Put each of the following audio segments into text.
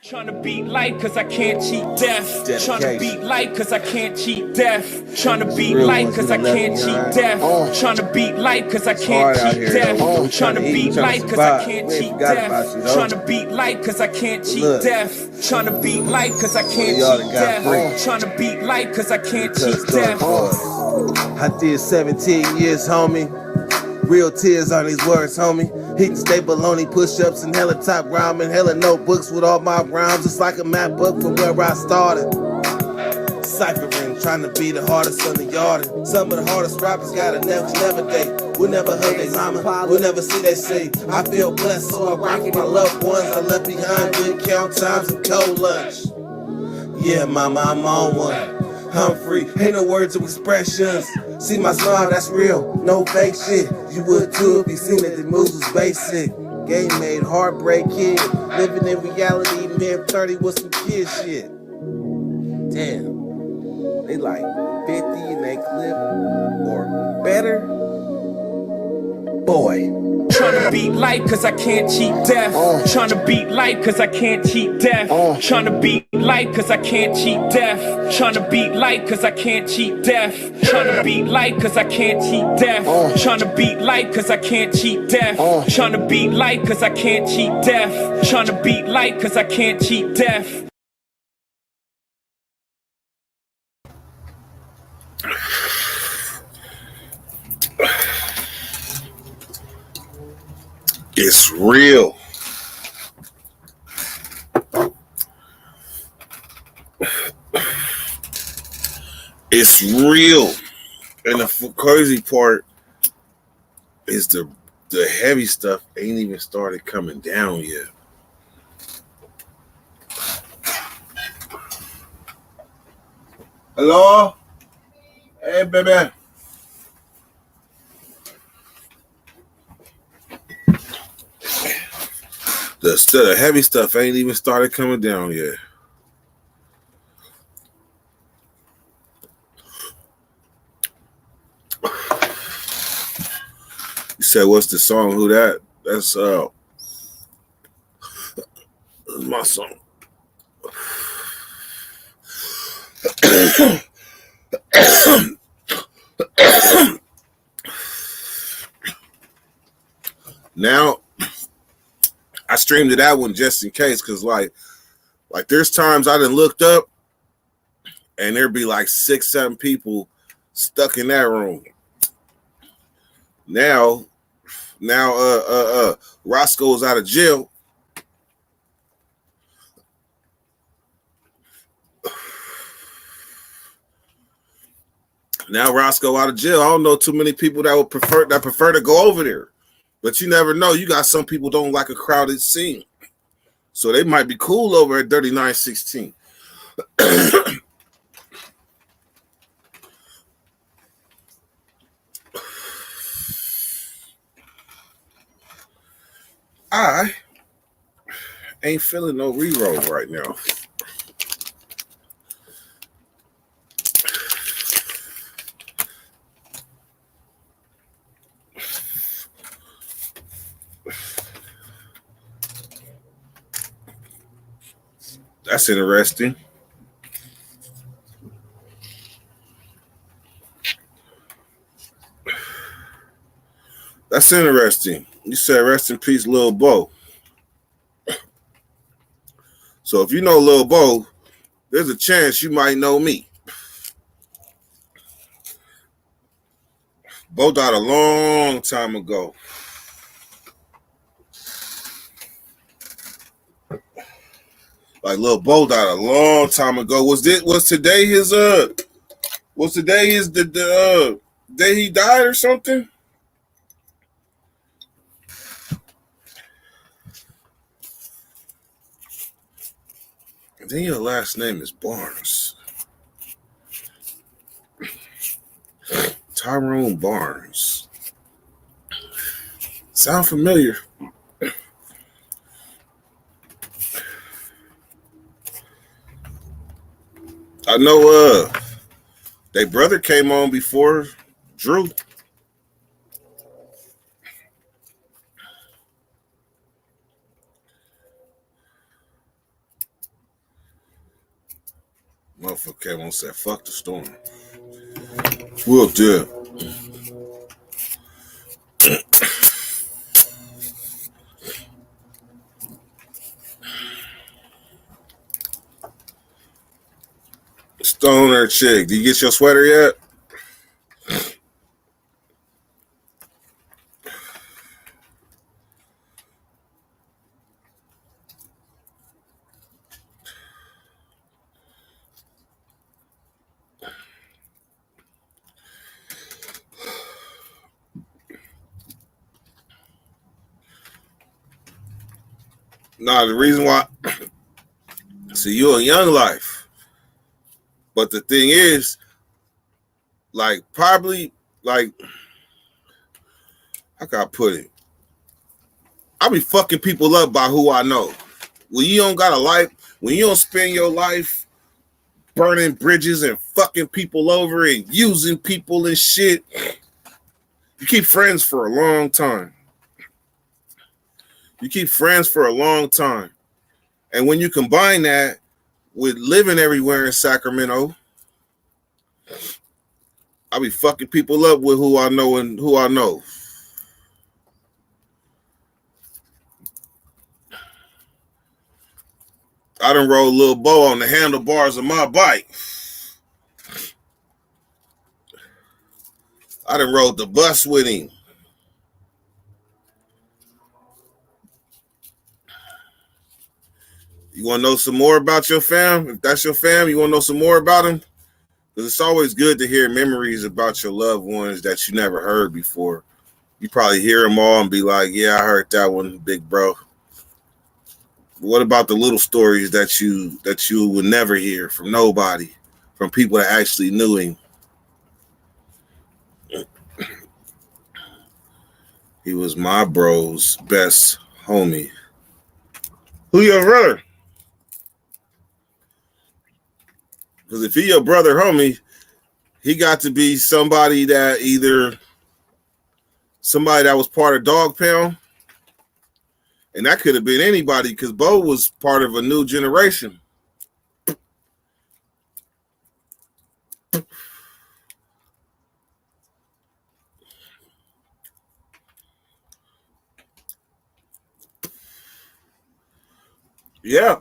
Trying to beat life cause I can't cheat death. Trying to beat life cause I can't cheat death. Trying to beat life cause I can't cheat death. Trying to beat life cause I can't cheat death. Trying to beat life cause I can't cheat death. Trying to beat life cause I can't cheat death. Trying to beat life cause I can't cheat death. Trying to beat life cause I can't cheat death. I did 17 years, homie. Real tears on these words, homie. Heat stay baloney, push-ups and hella top rhyming, hella notebooks with all my rhymes. It's like a map book from where I started. Ciphering, trying to be the hardest on the yard. Some of the hardest rappers gotta never date. We'll never hug their mama, we'll never see they say. I feel blessed, so I rock with my loved ones. I left behind good count times and cold lunch. Yeah, mama, I'm on one. I'm free, ain't no words or expressions. See my smile, that's real, no fake shit. You would too if you seen that the moves was basic. Game made, heartbreak kid. Living in reality, man, 30 with some kid shit. Damn, they like 50 in they clip or better. Boy. Trying to beat life cause I can't cheat death. Trying to beat life cause I can't cheat death. Trying to beat life cause I can't cheat death. Trying to beat life cause I can't cheat death. Trying to beat life cause I can't cheat death. Trying to beat life cause I can't cheat death. Trying to beat life cause I can't cheat death. Trying to beat life cause I can't cheat death. It's real. It's real. And the crazy part is the heavy stuff ain't even started coming down yet. Hello? Hey, baby. The heavy stuff ain't even started coming down yet. You said, what's the song? Who that? That's my song. Now, I streamed to that one just in case, because like there's times I done looked up and there'd be like 6-7 people stuck in that room. Now Roscoe's out of jail. Now Roscoe out of jail. I don't know too many people that prefer to go over there. But you never know. You got some people don't like a crowded scene. So they might be cool over at 3916. I ain't feeling no reroll right now. That's interesting. That's interesting. You said rest in peace, Lil Bo. So if you know Lil Bo, there's a chance you might know me. Bo died a long time ago. Like Lil Bo died a long time ago. Was today his the day he died or something? And then your last name is Barnes. Tyrone Barnes. Sound familiar? I know their brother came on before Drew. Motherfucker came on and said, fuck the storm. We'll do. Stoner chick, did you get your sweater yet? Nah, the reason why, see, you're a young life. But the thing is, like, probably, like, how can I put it? I be fucking people up by who I know. When you don't got a life, when you don't spend your life burning bridges and fucking people over and using people and shit, you keep friends for a long time. You keep friends for a long time. And when you combine that with living everywhere in Sacramento, I be fucking people up with who I know and who I know. I done rolled Lil Bo on the handlebars of my bike. I done rode the bus with him. You want to know some more about your fam? If that's your fam, you want to know some more about them? Because it's always good to hear memories about your loved ones that you never heard before. You probably hear them all and be like, yeah, I heard that one, big bro. What about the little stories that you would never hear from nobody, from people that actually knew him? He was my bro's best homie. Who your brother? Because if he your brother homie, he got to be somebody that either somebody that was part of Dog Pound, and that could have been anybody because Bo was part of a new generation. Yeah,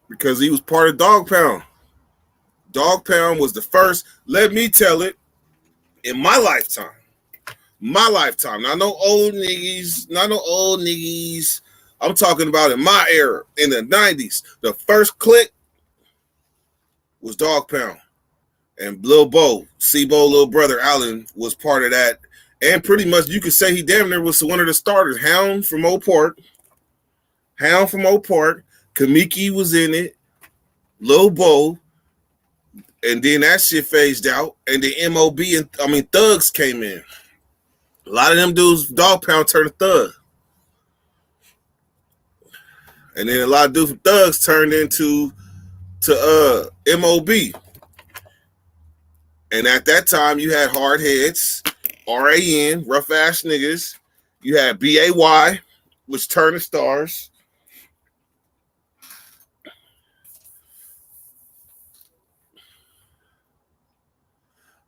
because he was part of Dog Pound. Dog Pound was the first, let me tell it, in my lifetime. My lifetime. Not no old niggas, not no old niggas. I'm talking about in my era, in the 90s. The first click was Dog Pound. And Lil Bo, C-Bo, little brother Allen, was part of that. And pretty much you could say he damn near was one of the starters. Hound from Oak Park. Kamiki was in it. Lil Bo. And then that shit phased out. And the M.O.B. and Thugs came in. A lot of them dudes, Dog Pound turned to Thug. And then a lot of dudes from Thugs turned into M.O.B. And at that time, you had Hard Heads, R.A.N., Rough Ass Niggas. You had B.A.Y., which turned to Stars.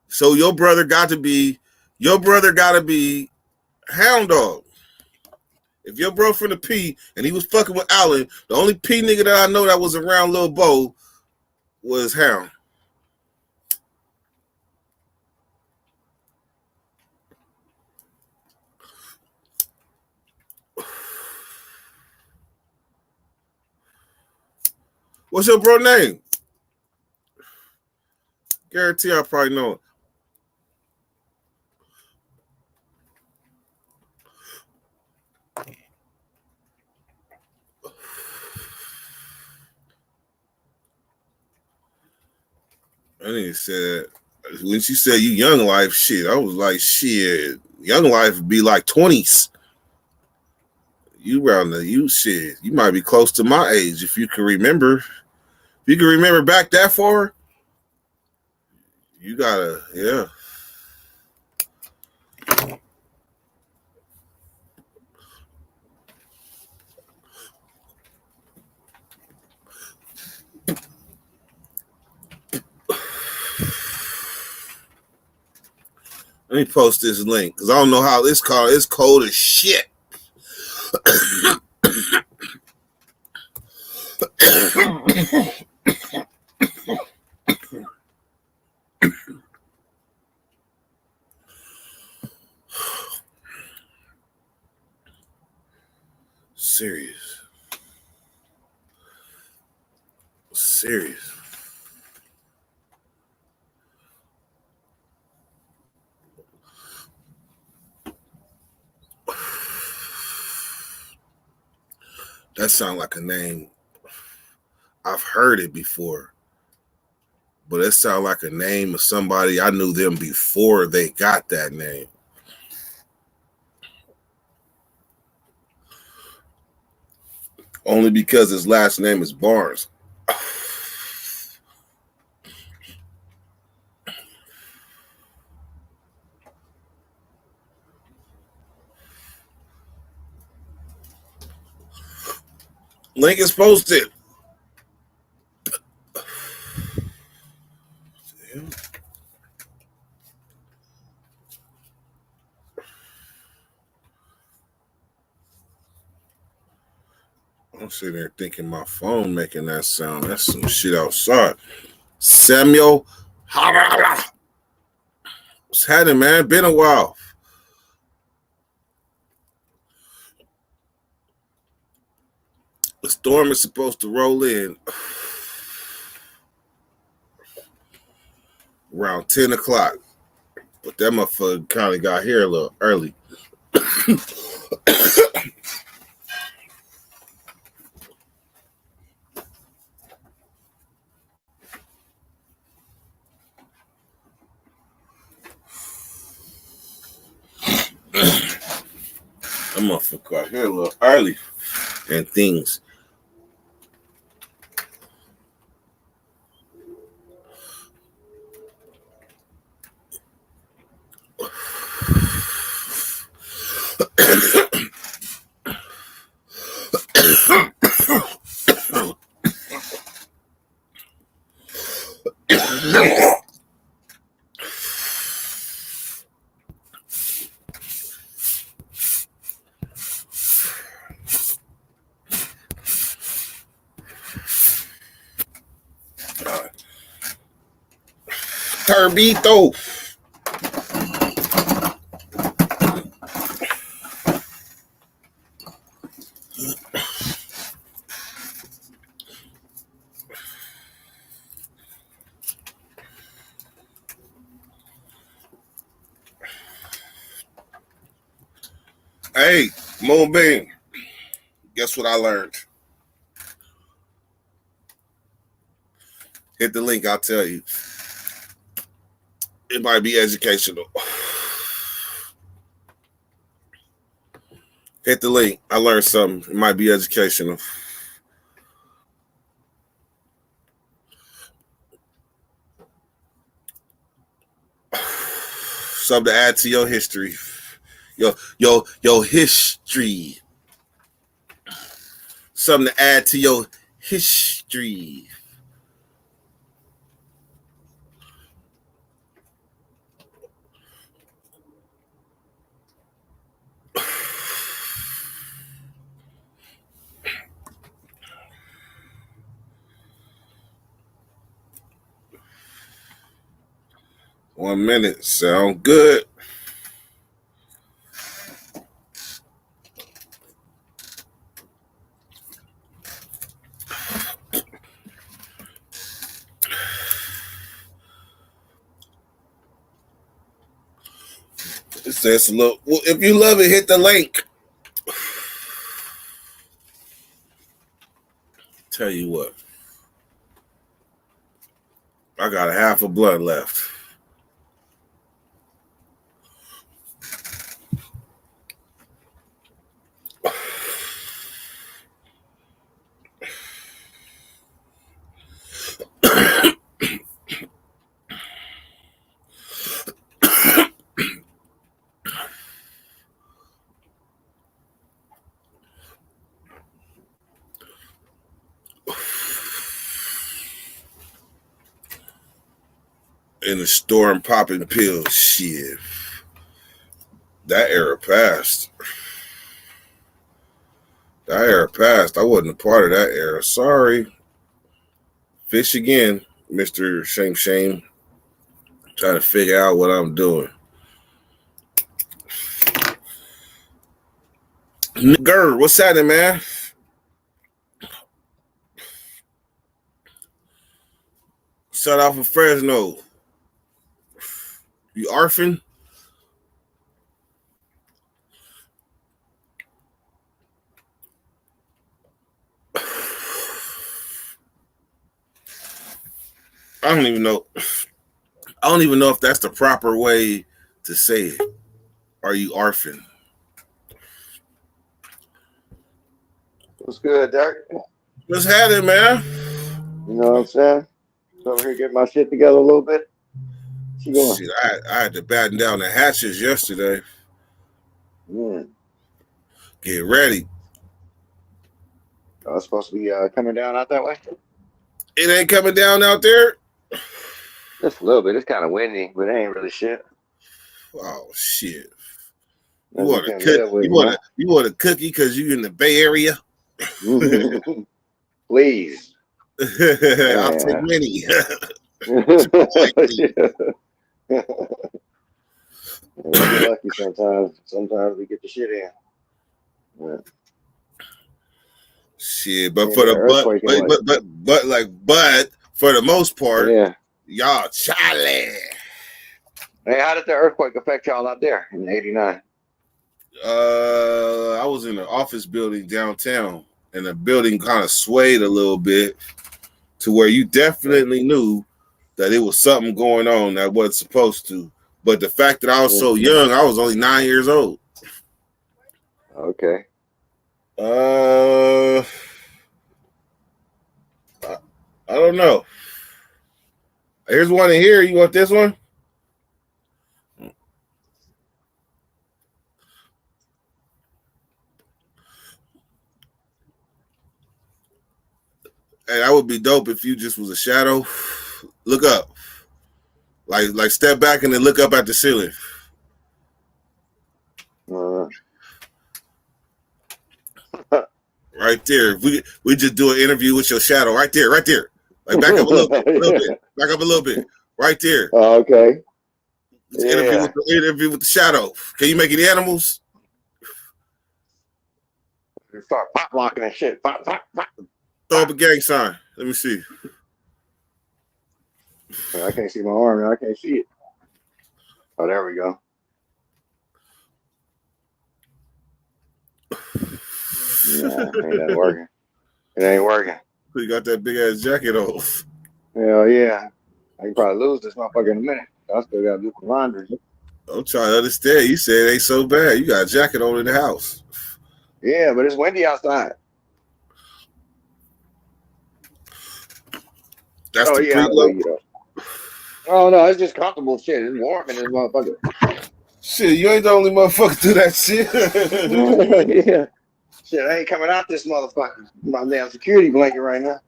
So your brother got to be Hound Dog. If your bro from the P and he was fucking with Allen, the only P nigga that I know that was around Lil Bo was Hound. What's your bro name? Guarantee I probably know it. I think said when she said you young life shit, I was like, shit, young life would be like 20s. You around you shit. You might be close to my age if you can remember. If you can remember back that far, you gotta, yeah. Let me post this link because I don't know how this car is cold as shit. Serious. That sounds like a name. I've heard it before. But it sounds like a name of somebody I knew them before they got that name. Only because his last name is Barnes. Link is posted. I'm sitting there thinking my phone making that sound. That's some shit outside. Samuel. What's happening, man? Been a while. The storm is supposed to roll in around 10 o'clock. But that motherfucker kind of got here a little early. That motherfucker got here a little early and things. Turbito. Hey, Moonbeam. Guess what I learned? Hit the link, I'll tell you. It might be educational. Hit the link. I learned something. It might be educational. Something to add to your history. Your history. Something to add to your history. One minute. Sound good. It says, look, well, if you love it, hit the link. Tell you what. I got a half a blunt left. In the store and popping pills. Shit. That era passed. That era passed. I wasn't a part of that era. Sorry. Fish again, Mr. Shame. Trying to figure out what I'm doing. Nigger, what's happening, man? Shut off of Fresno. You arfing? I don't even know. I don't even know if that's the proper way to say it. Are you arfing? What's good, Dirk? What's happening, man? You know what I'm saying? Over here, get my shit together a little bit. What you going? Shit, I had to batten down the hatches yesterday. Get ready. Oh, it's supposed to be coming down out that way? It ain't coming down out there? Just a little bit. It's kind of windy, but it ain't really shit. Oh, shit. You Nothing want you a can't cookie? live with, You want a cookie because you in the Bay Area? Please. I'll take many. We're lucky sometimes. Sometimes we get the shit in. Yeah. Shit, but for the but for the most part, yeah. y'all Charlie. Hey, how did the earthquake affect y'all out there in '89? I was in an office building downtown, and the building kind of swayed a little bit to where you definitely knew that it was something going on that wasn't supposed to. But the fact that I was so young, I was only 9 years old. Okay. I don't know. Here's one in here. You want this one? Hey, that would be dope if you just was a shadow. Look up. Like step back and then look up at the ceiling. Right there. We just do an interview with your shadow. Right there. Like back up a little bit. Back up a little bit. Right there. Okay. Interview with the shadow. Can you make any animals? Start pop locking and shit. Pop. Throw up a gang sign. Let me see. I can't see my arm. I can't see it. Oh, there we go. Yeah, ain't working. It ain't working. You got that big ass jacket on. Hell yeah. I can probably lose this motherfucker in a minute. I still gotta do some laundry. I'm trying to understand. You said it ain't so bad. You got a jacket on in the house. Yeah, but it's windy outside. That's the preload. Oh no, it's just comfortable shit. It's warm in this motherfucker. Shit, you ain't the only motherfucker do that shit. Yeah. Shit, I ain't coming out this motherfucker. My damn security blanket right now.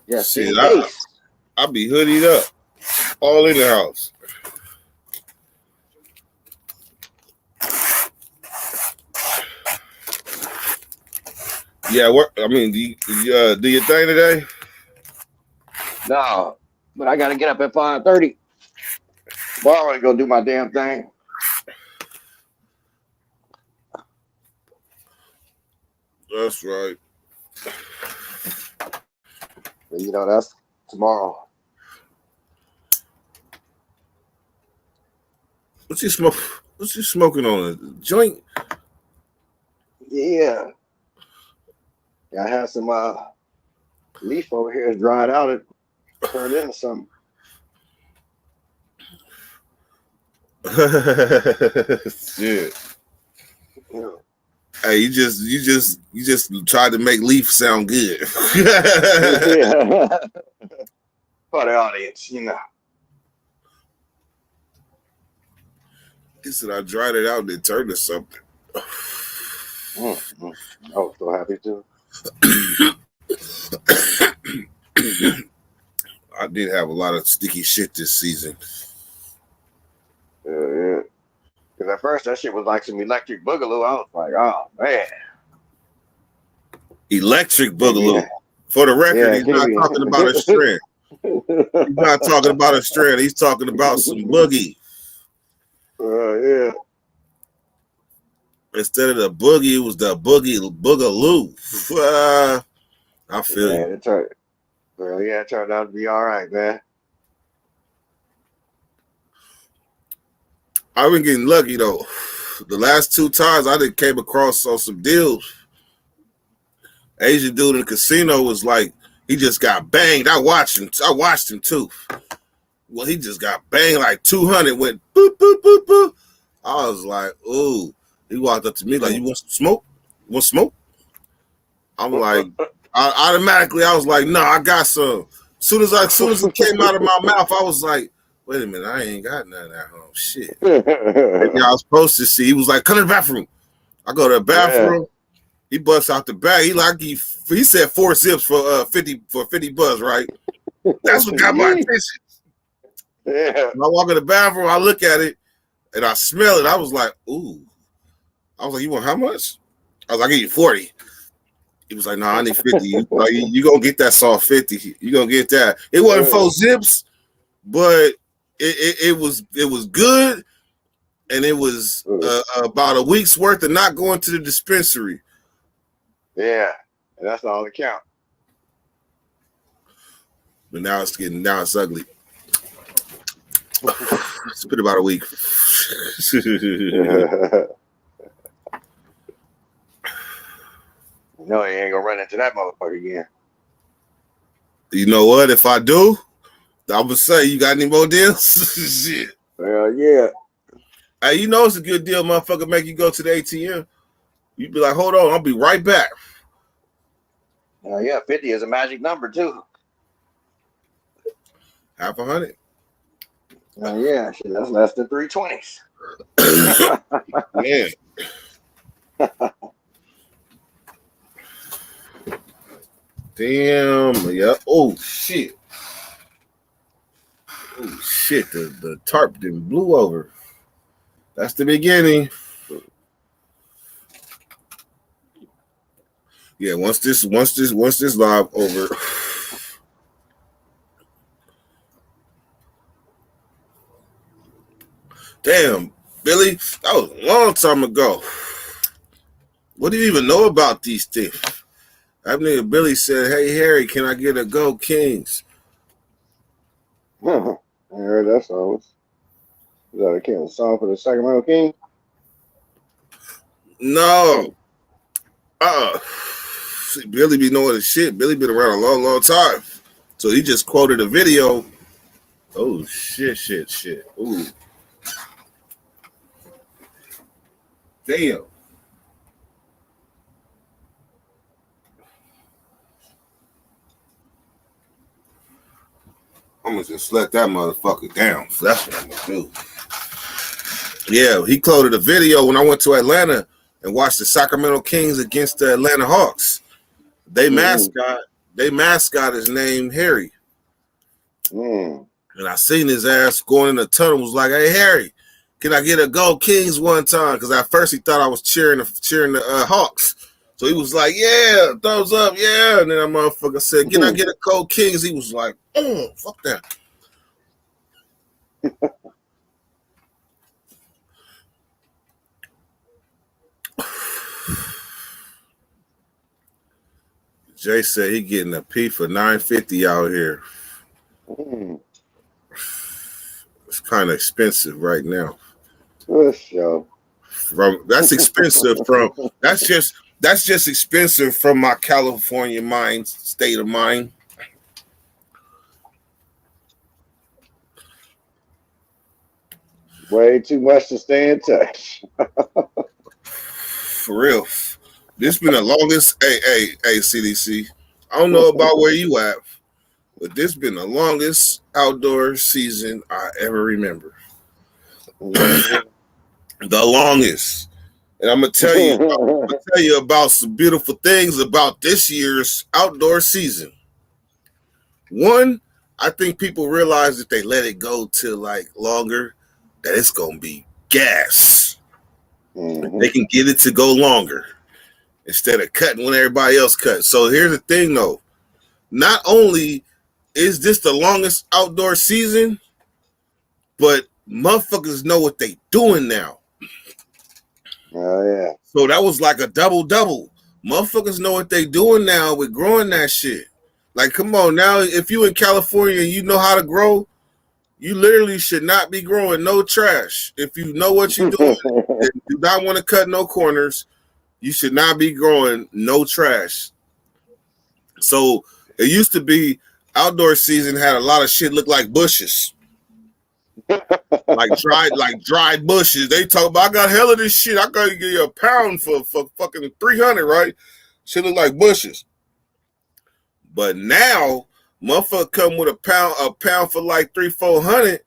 Yeah, shit, I be hoodied up. All in the house. Yeah, do your thing today? No, but I gotta get up at 5:30. Well, I wanna go do my damn thing. That's right. You know, that's tomorrow. What's you smoking on? A joint? Yeah. I have some leaf over here. It's dried out. It turned into something. Shit. Yeah. Hey, you just tried to make Leaf sound good. Yeah. For the audience, you know. He said I dried it out and it turned to something. Mm-hmm. I was so happy too. I did have a lot of sticky shit this season. Yeah. Because at first that shit was like some electric boogaloo. I was like, oh man. Electric boogaloo. Yeah. For the record, he's not talking about a strand. He's not talking about a strand. He's talking about some boogie. Yeah. Instead of the boogie, it was the boogaloo. I feel you. It turned out to be all right, man. I've been getting lucky though. The last 2 times I done came across on some deals. Asian dude in the casino was like, he just got banged. I watched him too. Well, he just got banged like 200, went boop, boop, boop, boop. I was like, ooh. He walked up to me like, you want some smoke? You want smoke? I'm like, automatically, I was like, no, I got some. As soon as it came out of my mouth, I was like, wait a minute, I ain't got none at home. Shit. Maybe I was supposed to see. He was like, come to the bathroom. I go to the bathroom. Yeah. He busts out the bag. He said 4 zips for 50 bucks, right? That's what got my attention. Yeah. When I walk in the bathroom, I look at it and I smell it. I was like, ooh. I was like, you want how much? I was like, I give you 40. He was like, no, I need 50. You gonna get that soft 50. You gonna get that. It wasn't 4 zips, but it was good, and it was about a week's worth of not going to the dispensary. Yeah, and that's all that counts. But now it's ugly. It's been about a week. No, you ain't gonna run into that motherfucker again. You know what? If I do, I would say, you got any more deals? Shit. Yeah. Hey, you know it's a good deal, motherfucker. Make you go to the ATM. You'd be like, hold on, I'll be right back. Yeah, 50 is a magic number too. Half 100. Yeah, shit, that's less than 320s. Yeah. Damn. Yeah. Oh shit. Oh shit. The tarp didn't blew over. That's the beginning. Yeah, once this live over. Damn, Billy, that was a long time ago. What do you even know about these things? That nigga Billy said, hey, Harry, can I get a Go Kings? I heard that song. Is that a song for the Sacramento King? No. Billy be knowing his shit. Billy been around a long, long time. So he just quoted a video. Oh, shit. Ooh. Damn. I'm gonna just let that motherfucker down. That's what I'm gonna do. Yeah, he quoted a video when I went to Atlanta and watched the Sacramento Kings against the Atlanta Hawks. They mascot is named Harry. And I seen his ass going in the tunnel, was like, hey, Harry, can I get a Go Kings one time? Because at first he thought I was cheering the Hawks. So he was like, yeah, thumbs up, yeah. And then that motherfucker said, can I get a Go Kings? He was like, fuck that. Jay said he getting a P for $9.50 out here. It's kind of expensive right now. That's expensive from that's just expensive from my California state of mind. Way too much to stay in touch. For real. This been the longest. Hey, CDC. I don't know about where you at, but this been the longest outdoor season I ever remember. The longest. And I'm gonna tell you about some beautiful things about this year's outdoor season. One, I think people realize that they let it go till like longer, that it's gonna be gas. They can get it to go longer instead of cutting when everybody else cuts. So here's the thing, though. Not only is this the longest outdoor season, but motherfuckers know what they doing now. Oh, yeah. So that was like a double-double. Motherfuckers know what they doing now with growing that shit. Like, come on, now, if you in California and you know how to grow, you literally should not be growing no trash. If you know what you're doing and do not want to cut no corners, you should not be growing no trash. So it used to be outdoor season had a lot of shit look like bushes. like dried bushes. They talk about, I got hell of this shit. I gotta give you a pound for fucking 300, right? Shit look like bushes. But now, motherfucker come with a pound for like 300-400.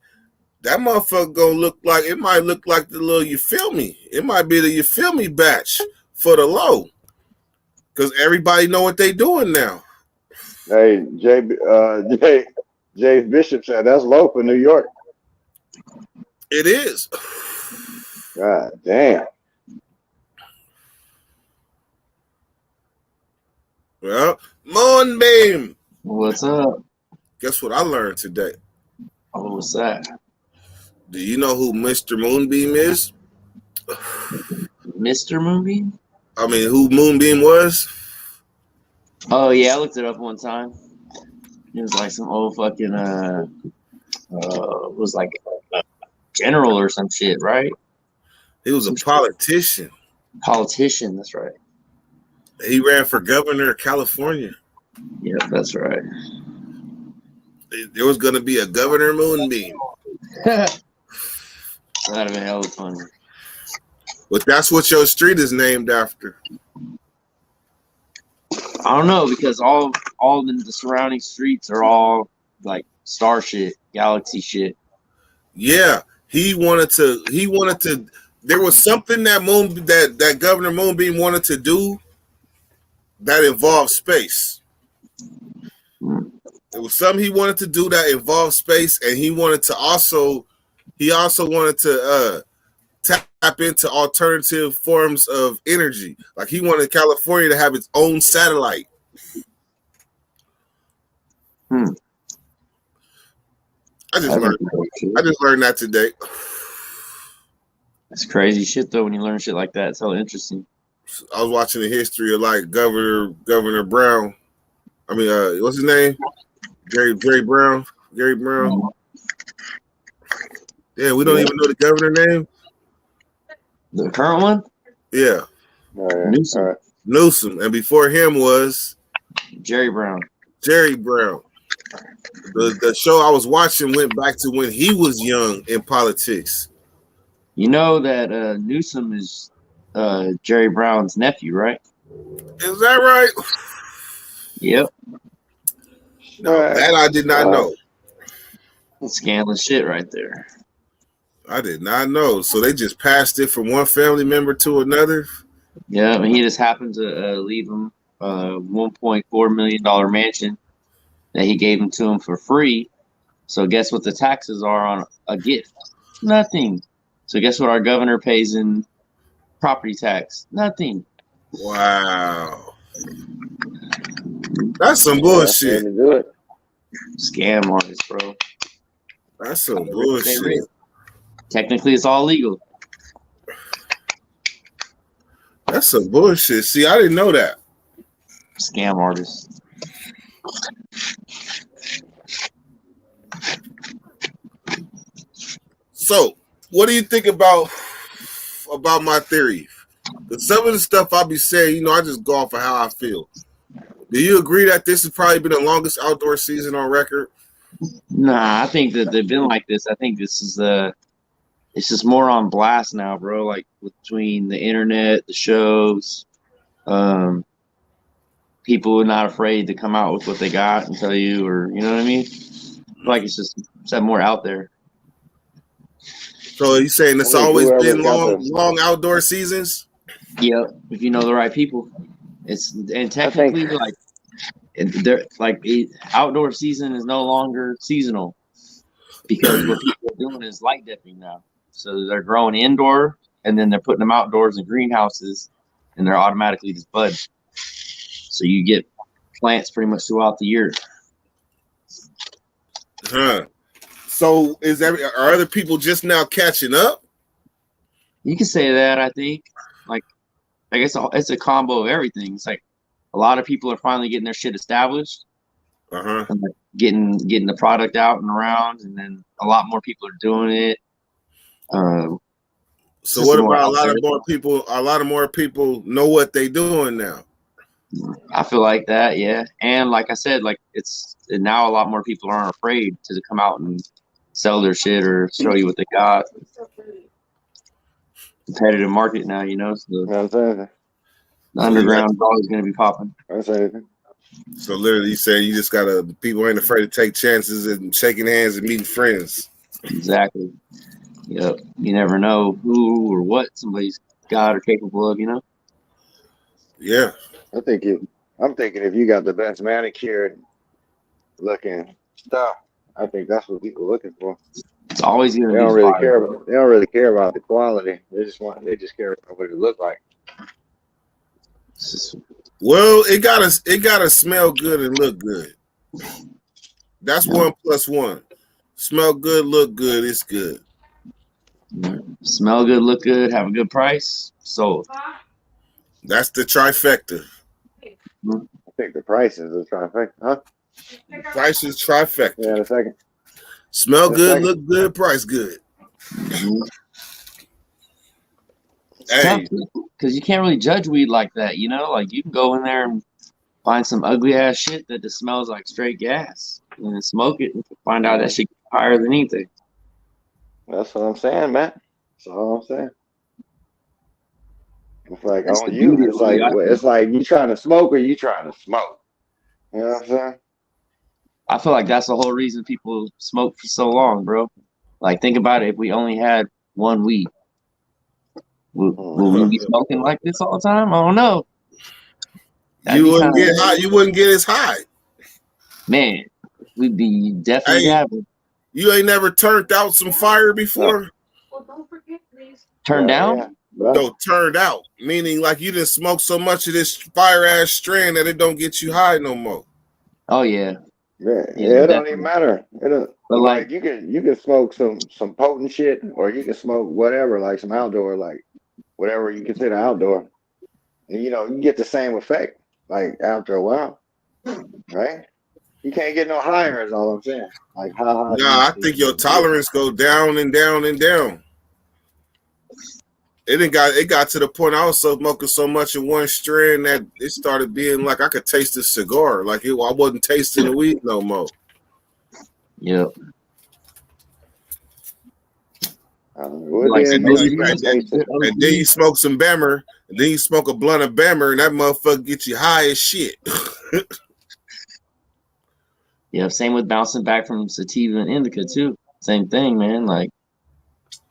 That motherfucker gonna look like, it might look like the little, you feel me? It might be the you feel me batch for the low. Cause everybody know what they doing now. Hey, Jay Bishop said that's low for New York. It is. God damn. Well, Moonbeam. What's up? Guess what I learned today? Oh, what's that? Do you know who Mr. Moonbeam is? Mr. Moonbeam? I mean, who Moonbeam was? Oh, yeah, I looked it up one time. It was like some old fucking, was like a general or some shit, right? He was a politician. Politician, that's right. He ran for governor of California. Yep, that's right. There was going to be a Governor Moonbeam. That'd have been hella funny. But that's what your street is named after. I don't know, because all the surrounding streets are all like star shit, galaxy shit. Yeah, he wanted to. There was something that Governor Moonbeam wanted to do that involved space. It was something he wanted to do that involved space, and he also wanted to tap into alternative forms of energy. Like he wanted California to have its own satellite. I just learned that today. That's crazy shit though. When you learn shit like that, it's so interesting. I was watching the history of like Governor Brown. I mean, what's his name? Gary Brown. Gary Brown. Yeah, we don't even know the governor name. The current one? Yeah. Newsom. Newsom. And before him was Jerry Brown. Jerry Brown. The show I was watching went back to when he was young in politics. You know that Newsom is Jerry Brown's nephew, right? Is that right? Yep. No, that I did not know. Scandalous shit right there. I did not know. So they just passed it from one family member to another? Yeah, and he just happened to leave him a $1.4 million mansion that he gave him to him for free. So guess what the taxes are on a gift? Nothing. So guess what our governor pays in property tax? Nothing. Wow. That's some bullshit. Scam artists, bro. That's some bullshit. Technically, it's all legal. That's some bullshit. See, I didn't know that. Scam artists. So, what do you think about my theory? Some of the stuff I'll be saying, I just go off of how I feel. Do you agree that this has probably been the longest outdoor season on record? Nah, I think that they've been like this. I think this is it's just more on blast now, bro. Like between the internet, the shows, people are not afraid to come out with what they got and tell you, or you know what I mean? Like it's more out there. So are you saying it's always been long outdoor seasons? Yep, if you know the right people. And technically outdoor season is no longer seasonal because what people are doing is light dipping now. So they're growing indoor and then they're putting them outdoors in greenhouses, and they're automatically just bud. So you get plants pretty much throughout the year. Huh. So are other people just now catching up? You can say that. I think, like, I guess it's a combo of everything. It's like a lot of people are finally getting their shit established, and like getting the product out and around, and then a lot more people are doing it. So what about a lot of more people? A lot of more people know what they doing now. I feel like that, yeah. And like I said, like now a lot more people aren't afraid to come out and sell their shit or show you what they got. Competitive market now, you know. So the underground is always going to be popping. So literally, you saying you just gotta. People ain't afraid to take chances and shaking hands and meeting friends. Exactly. Yep. You never know who or what somebody's got or capable of, you know. Yeah. I'm thinking if you got the best manicured looking stuff, I think that's what people are looking for. It's always going to be. They don't really care about the quality. They just care about what it look like. Well, it gotta smell good and look good. That's 1 + 1. Smell good, look good. It's good. Smell good, look good, have a good price. Sold. That's the trifecta. I think the price is the trifecta, huh? The price is trifecta. Yeah, in a second. Smell good, look good, price good. Hey, because you can't really judge weed like that, you know. Like you can go in there and find some ugly ass shit that just smells like straight gas, and then smoke it and find out that shit higher than anything. That's what I'm saying, man. That's all I'm saying. It's like on you. It's like you trying to smoke or you trying to smoke. You know what I'm saying? I feel like that's the whole reason people smoke for so long, bro. Like think about it. If we only had one weed, would we be smoking like this all the time? I don't know. You wouldn't get high. You wouldn't get as high. Man, we'd be definitely having. You ain't never turned out some fire before? Well, don't forget, please. Turned down? No, turned out. Meaning like you didn't smoke so much of this fire ass strand that it don't get you high no more. Oh yeah. Yeah, it don't even matter. But like you can smoke some potent shit, or you can smoke whatever, like some outdoor, like whatever you consider outdoor. And you know, you get the same effect like after a while. Right? You can't get no higher, is all I'm saying. Like how high? Nah, I think your tolerance go down and down and down. It got to the point I was smoking so much in one strand that it started being like I could taste the cigar. Like I wasn't tasting the weed no more. Yep. And then you smoke some Bammer, and then you smoke a blunt of Bammer, and that motherfucker gets you high as shit. Yeah, same with bouncing back from sativa and indica too. Same thing, man. Like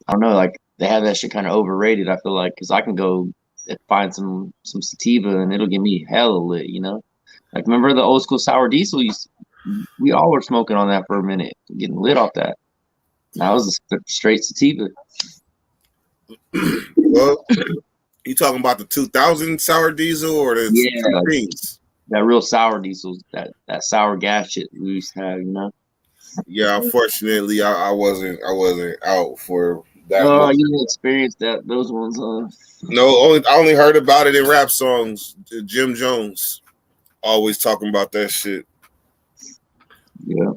I don't know, like they have that shit kind of overrated. I feel like because I can go and find some sativa and it'll get me hella lit, you know. Like remember the old school sour diesel? We all were smoking on that for a minute, getting lit off that. That was a straight sativa. Well, you talking about the 2000 sour diesel or the 15s? That real sour diesel, that sour gas shit we used to have, you know. Yeah, unfortunately, I wasn't out for that. Oh, you didn't experience those ones, huh? No, I only heard about it in rap songs. Jim Jones always talking about that shit. Yeah.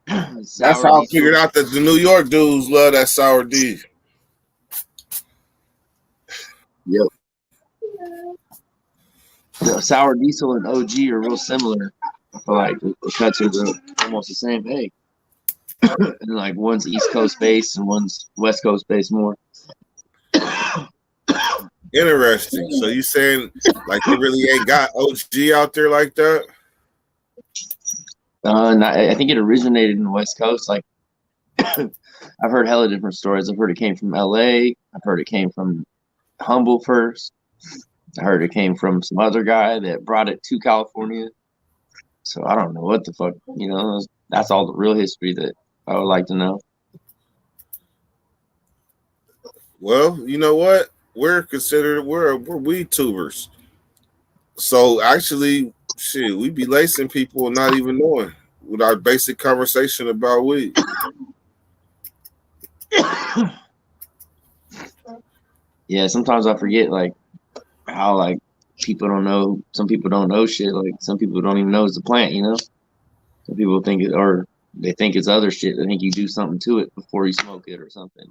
That's how I figured out that the New York dudes love that sour D. Yep. The sour diesel and OG are real similar. I feel like the cuts are almost the same thing. And like one's East Coast based and one's West Coast based more. Interesting. So you saying like they really ain't got OG out there like that? I think it originated in the West Coast. Like I've heard hella different stories. I've heard it came from LA. I've heard it came from Humble first. I heard it came from some other guy that brought it to California. So I don't know what the fuck, you know. That's all the real history that I would like to know. Well, you know what? We're weed tubers. So actually, shit, we be lacing people and not even knowing with our basic conversation about weed. Yeah, sometimes I forget like how like people don't know. Some people don't know shit. Like some people don't even know it's a plant. You know, some people think it or they think it's other shit. They think you do something to it before you smoke it or something.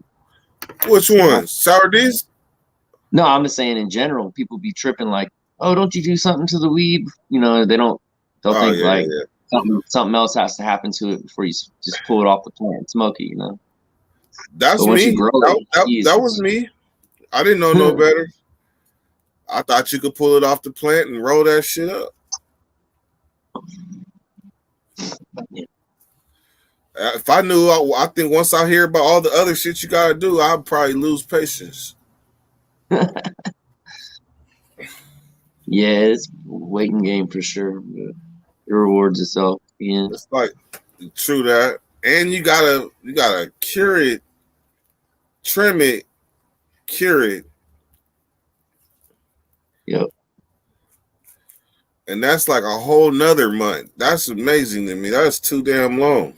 Which one? Sour D's? No, I'm just saying in general, people be tripping like, oh, don't you do something to the weed? You know, they don't. They'll Oh think yeah, like yeah. something else has to happen to it before you just pull it off the plant and smoke it. You know, That's but once you me. grow That, it, that, that was Jesus. me. I didn't know no better. I thought you could pull it off the plant and roll that shit up. If I knew, I think once I hear about all the other shit you gotta do, I'd probably lose patience. Yeah, it's a waiting game for sure. But it rewards itself. Yeah. It's like true that, and you gotta cure it, trim it, cure it, Yep. and that's like a whole nother month. That's amazing to me. That's too damn long.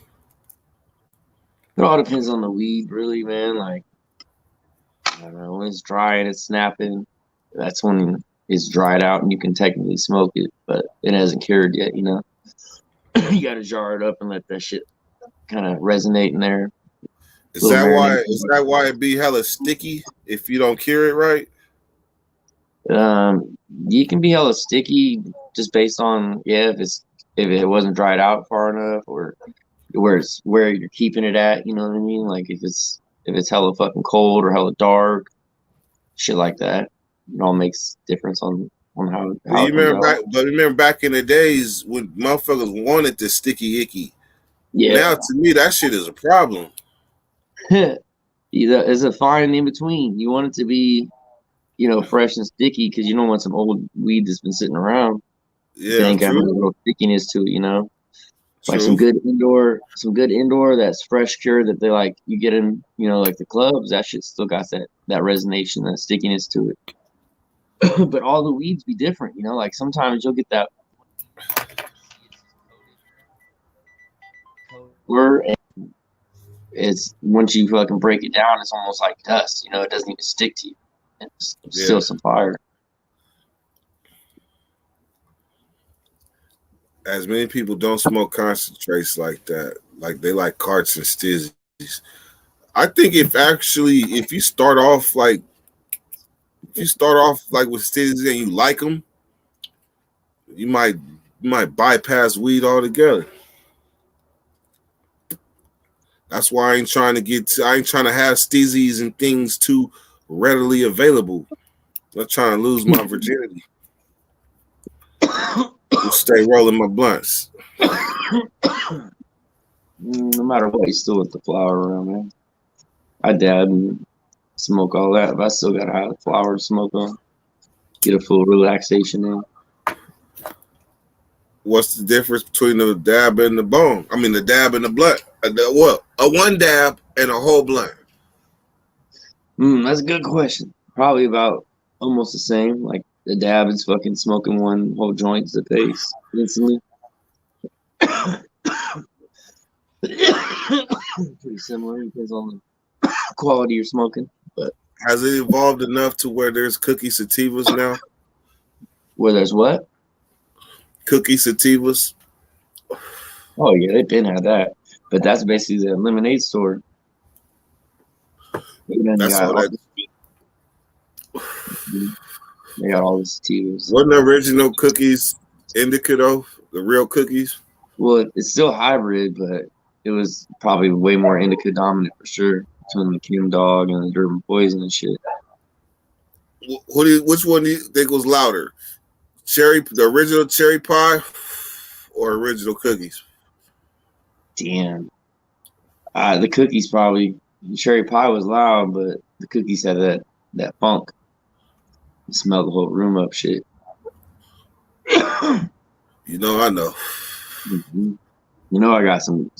It all depends on the weed, really, man. Like, I don't know, when it's dry and it's snapping, that's when it's dried out and you can technically smoke it, but it hasn't cured yet, you know? You gotta jar it up and let that shit kind of resonate in there. Is Little that why? marinade. Is that why it be hella sticky if you don't cure it right? You can be hella sticky just based on if it wasn't dried out far enough or where you're keeping it at, you know what I mean? Like if it's hella fucking cold or hella dark, shit like that. It all makes difference on how it comes out. Remember back in the days when motherfuckers wanted the sticky icky. Yeah. Now to me that shit is a problem. It's a fine in between. You want it to be, you know, fresh and sticky because you don't want some old weed that's been sitting around. It Yeah, ain't got no true, real stickiness to it, you know. Like true. some good indoor that's fresh cured that they like you get in, you know, like the clubs, that shit still got that resonation, that stickiness to it. But all the weeds be different, you know, like sometimes you'll get that word and it's once you fucking break it down, it's almost like dust, you know, it doesn't even stick to you. It's still Yeah. some fire. As many people don't smoke concentrates like that. Like they like carts and stizzies. I think if you start off like with stizzies and you like them, you might bypass weed altogether. That's why I ain't trying to have stizzies and things too readily available. I'm not trying to lose my virginity. Stay rolling my blunts. No matter what, you still want the flower around, man. I dab and smoke all that, but I still gotta have the flower to smoke on. Get a full relaxation in. What's the difference between the dab and the bone? I mean, the dab and the blunt. A one dab and a whole blunt. That's a good question. Probably about almost the same. Like the dab is fucking smoking one whole joint to the pace instantly. Pretty similar. Depends on the quality you're smoking. But Has it evolved enough to where there's cookie sativas now? where there's what? Cookie sativas. Oh yeah, they've been had that. But that's basically the lemonade store. That's all that. They got all the sativas. Wasn't the original cookies indica though? The real cookies? Well, it's still hybrid, but it was probably way more indica dominant for sure between the Kim Dog and the Durban Poison and shit. Which one do you think was louder? The original cherry pie or original cookies? Damn. The cookies probably, the cherry pie was loud, but the cookies had that funk. You smell the whole room up shit. You know, I know. Mm-hmm. You know, I got some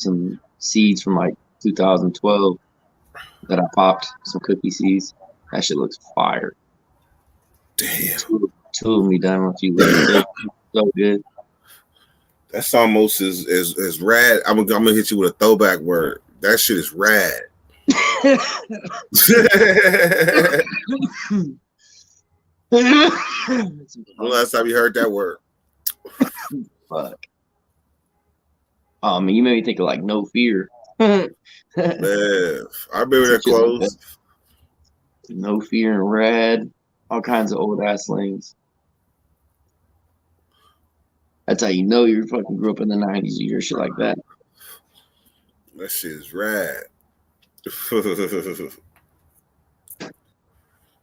seeds from like 2012 that I popped, some cookie seeds. That shit looks fire. Damn. Two of them be done in a few weeks. So good. That's almost as rad. I'm gonna hit you with a throwback word. That shit is rad. When last time you heard that word? Fuck. Oh man, you made me think of like No Fear. Man, I remember that clothes. No Fear and Rad, all kinds of old ass slings. That's how you know you fucking grew up in the 90s. You hear shit like that. That shit is rad.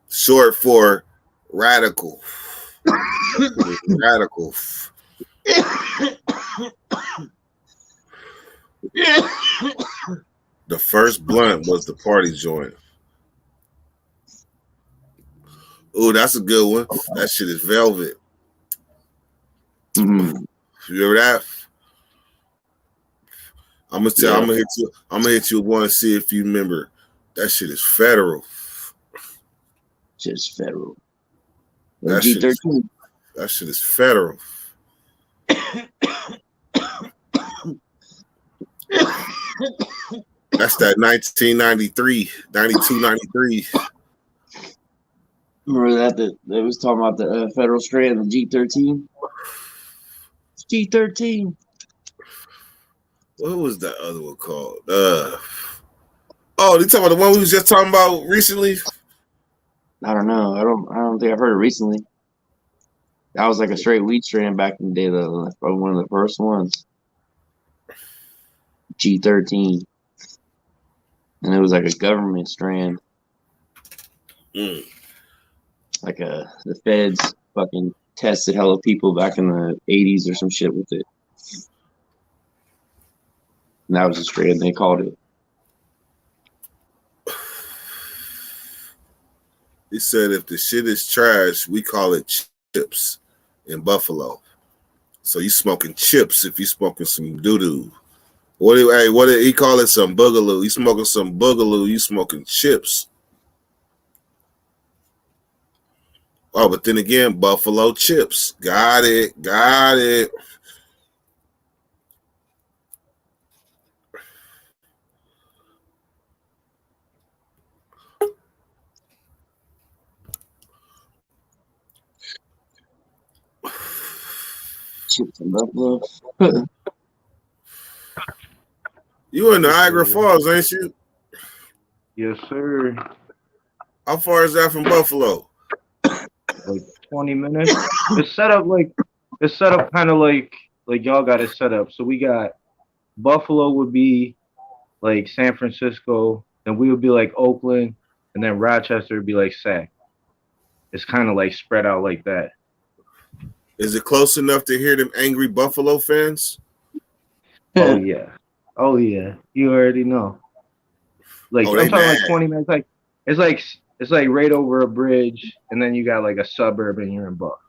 Short for radical. Radical. The first blunt was the party joint. Oh, that's a good one. That shit is velvet. Mm-hmm. You remember that? I'm gonna hit you with one and see if you remember. That shit is federal. Just federal. That shit is federal. That's that 1993, 92, 93. Remember that they was talking about the federal strand, the G13? G13. What was that other one called? Oh, you talking about the one we was just talking about recently? I don't know. I don't think I've heard it recently. That was like a straight weed strand back in the day, though. That's probably one of the first ones. G13. And it was like a government strand. Like the feds fucking tested hella people back in the 80s or some shit with it. And that was a strand they called it. He said if the shit is trash, we call it chips in Buffalo. So you smoking chips if you smoking some doo-doo. What did he call it? Some boogaloo. You smoking some boogaloo, you smoking chips. Oh, but then again, Buffalo chips. Got it. Chips and Buffalo. You in Niagara Falls, ain't you? Yes, sir. How far is that from Buffalo? Like 20 minutes. It's set up kind of like y'all got it set up. So we got Buffalo would be like San Francisco, then we would be like Oakland, and then Rochester would be like Sac. It's kind of like spread out like that. Is it close enough to hear them angry Buffalo fans? Oh yeah. You already know. Like I'm talking like 20 minutes. Like it's like right over a bridge, and then you got like a suburb, and you're in Buff.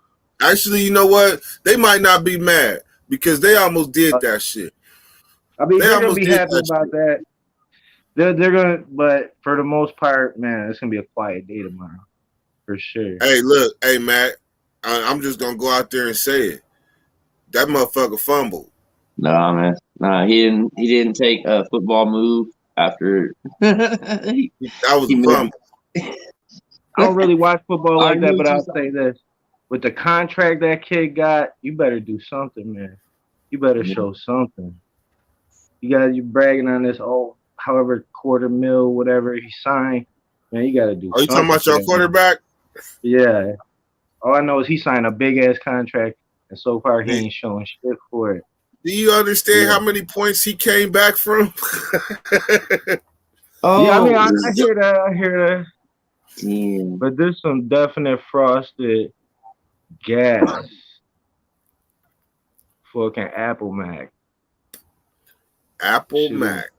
Actually, you know what? They might not be mad because they almost did that shit. I mean, they're gonna be happy about that. They're gonna, but for the most part, man, it's gonna be a quiet day tomorrow, for sure. Hey, look, hey Matt, I'm just gonna go out there and say it. That motherfucker fumbled. Nah, man. Nah, he didn't take a football move after. That was a fumble. I don't really watch football like that, but I'll say this: with the contract that kid got, you better do something, man. You better show something. You bragging on this, however, $250,000, whatever he signed, man. You got to do. Are you talking about your quarterback? Yeah. All I know is he signed a big ass contract, and so far he ain't showing shit for it. Do you understand how many points he came back from? Yeah, I mean, I hear that. Damn. But there's some definite frosted gas. Fucking Apple Mac. Apple Mac.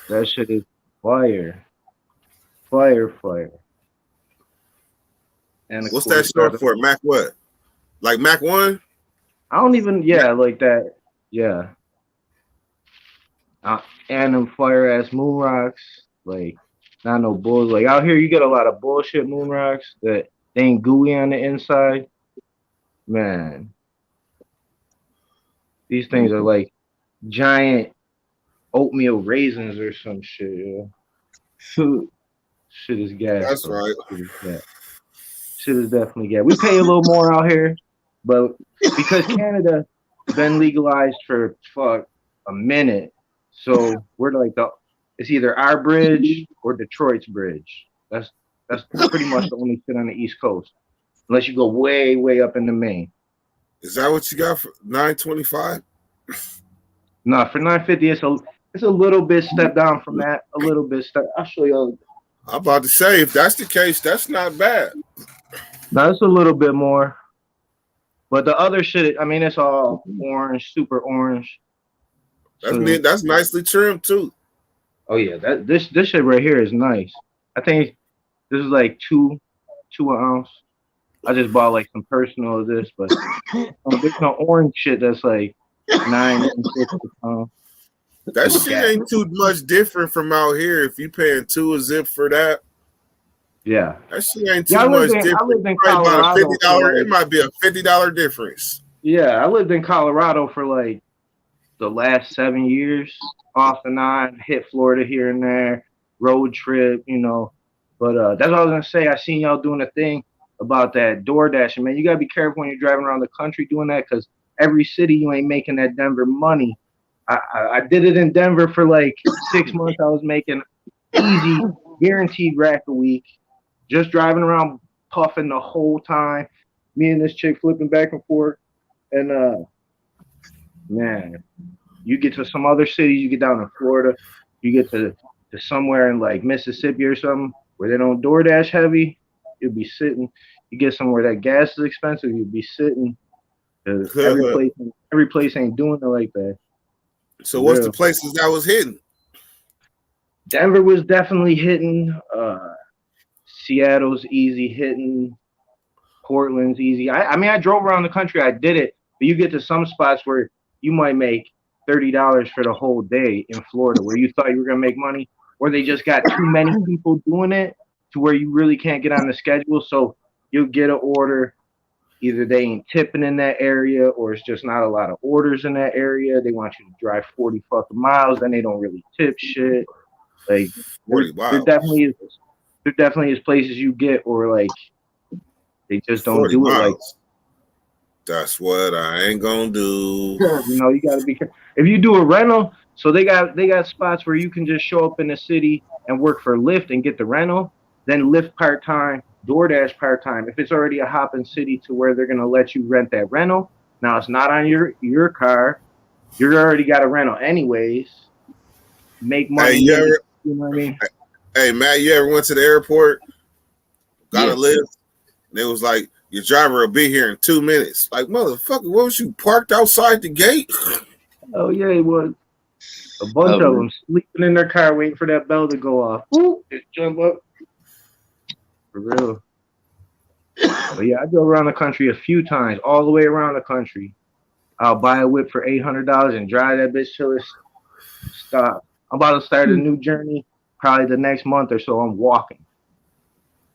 That shit is fire. Fire. And what's that short for? Mac what? Like Mac 1? I don't even, like that. Yeah. And them fire ass moon rocks. Like, Not no bull. Like out here, you get a lot of bullshit moon rocks that they ain't gooey on the inside. Man, these things are like giant oatmeal raisins or some shit. Yeah. Shit is gas. That's bro. right. Shit is definitely gas. We pay a little more out here, but because Canada been legalized for a minute, so we're like it's either our bridge or Detroit's bridge. That's pretty much the only shit on the East Coast, unless you go way up in the Maine. Is that what you got for 925? No, for 950, it's a little bit step down from that. A little bit step. I'll show you. I'm about to say, if that's the case, that's not bad. No, it's a little bit more. But the other shit, I mean, it's all orange, super orange. That's nicely trimmed too. Oh yeah, this shit right here is nice. I think this is like two an ounce. I just bought like some personal of this, but there's no orange shit that's like $9.50. That shit ain't too much different from out here. If you paying $2 a zip for that, yeah, that shit ain't too much different. I lived in Probably about Colorado. $50. It might be a $50 difference. Yeah, I lived in Colorado for like the last 7 years, off and on. Hit Florida here and there, road trip, you know. But that's what I was gonna say. I seen y'all doing a thing about that DoorDash, and man, you gotta be careful when you're driving around the country doing that, because every city you ain't making that Denver money. I did it in Denver for like 6 months. I was making easy, guaranteed rack a week, just driving around puffing the whole time. Me and this chick flipping back and forth, and man, you get to some other cities, you get down in Florida, you get to somewhere in like Mississippi or something where they don't DoorDash heavy, you'll be sitting. You get somewhere that gas is expensive, you'll be sitting. Every place ain't doing it like that. So what's the places that was hitting? Denver was definitely hitting. Seattle's easy hitting. Portland's easy. I mean, I drove around the country. I did it. But you get to some spots where you might make $30 for the whole day in Florida, where you thought you were going to make money, or they just got too many people doing it to where you really can't get on the schedule. So you'll get an order. Either they ain't tipping in that area, or it's just not a lot of orders in that area. They want you to drive 40 fucking miles, then they don't really tip shit. Like there definitely is places you get, or like they just don't do it like. That's what I ain't gonna do. You know, you gotta be careful. If you do a rental, so they got spots where you can just show up in the city and work for Lyft and get the rental, then Lyft part-time, DoorDash part-time. If it's already a hopping city to where they're gonna let you rent that rental, now it's not on your car. You already got a rental anyways. Make money. Hey, you know what I mean? Hey Matt, you ever went to the airport? Got a Lyft? And it was like, your driver will be here in 2 minutes. Like, motherfucker, what was you parked outside the gate? Oh yeah, it was. A bunch of them sleeping in their car waiting for that bell to go off. Woo, just jump up. For real. But yeah, I drove around the country a few times, all the way around the country. I'll buy a whip for $800 and drive that bitch till it stops. I'm about to start a new journey. Probably the next month or so, I'm walking.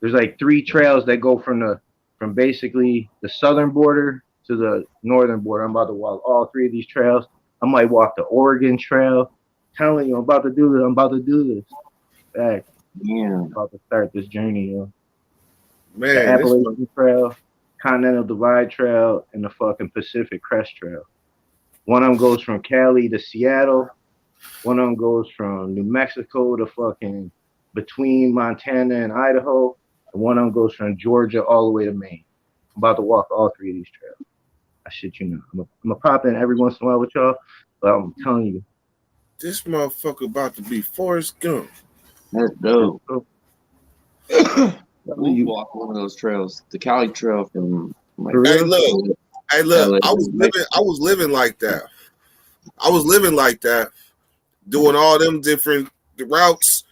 There's like 3 trails that go from basically the southern border to the northern border. I'm about to walk all 3 of these trails. I might walk the Oregon Trail. Telling you, I'm about to do this. Back. Yeah. I'm about to start this journey, yo. Man, the Appalachian Trail, Continental Divide Trail, and the fucking Pacific Crest Trail. One of them goes from Cali to Seattle. One of them goes from New Mexico to fucking between Montana and Idaho. And one of them goes from Georgia all the way to Maine. I'm about to walk all 3 of these trails. I shit you know. I'm gonna pop in every once in a while with y'all, but I'm telling you. This motherfucker about to be Forrest Gump. That's dope. We'll walk one of those trails. The Cali Trail from Hey look. I was living like that. Doing all them different routes,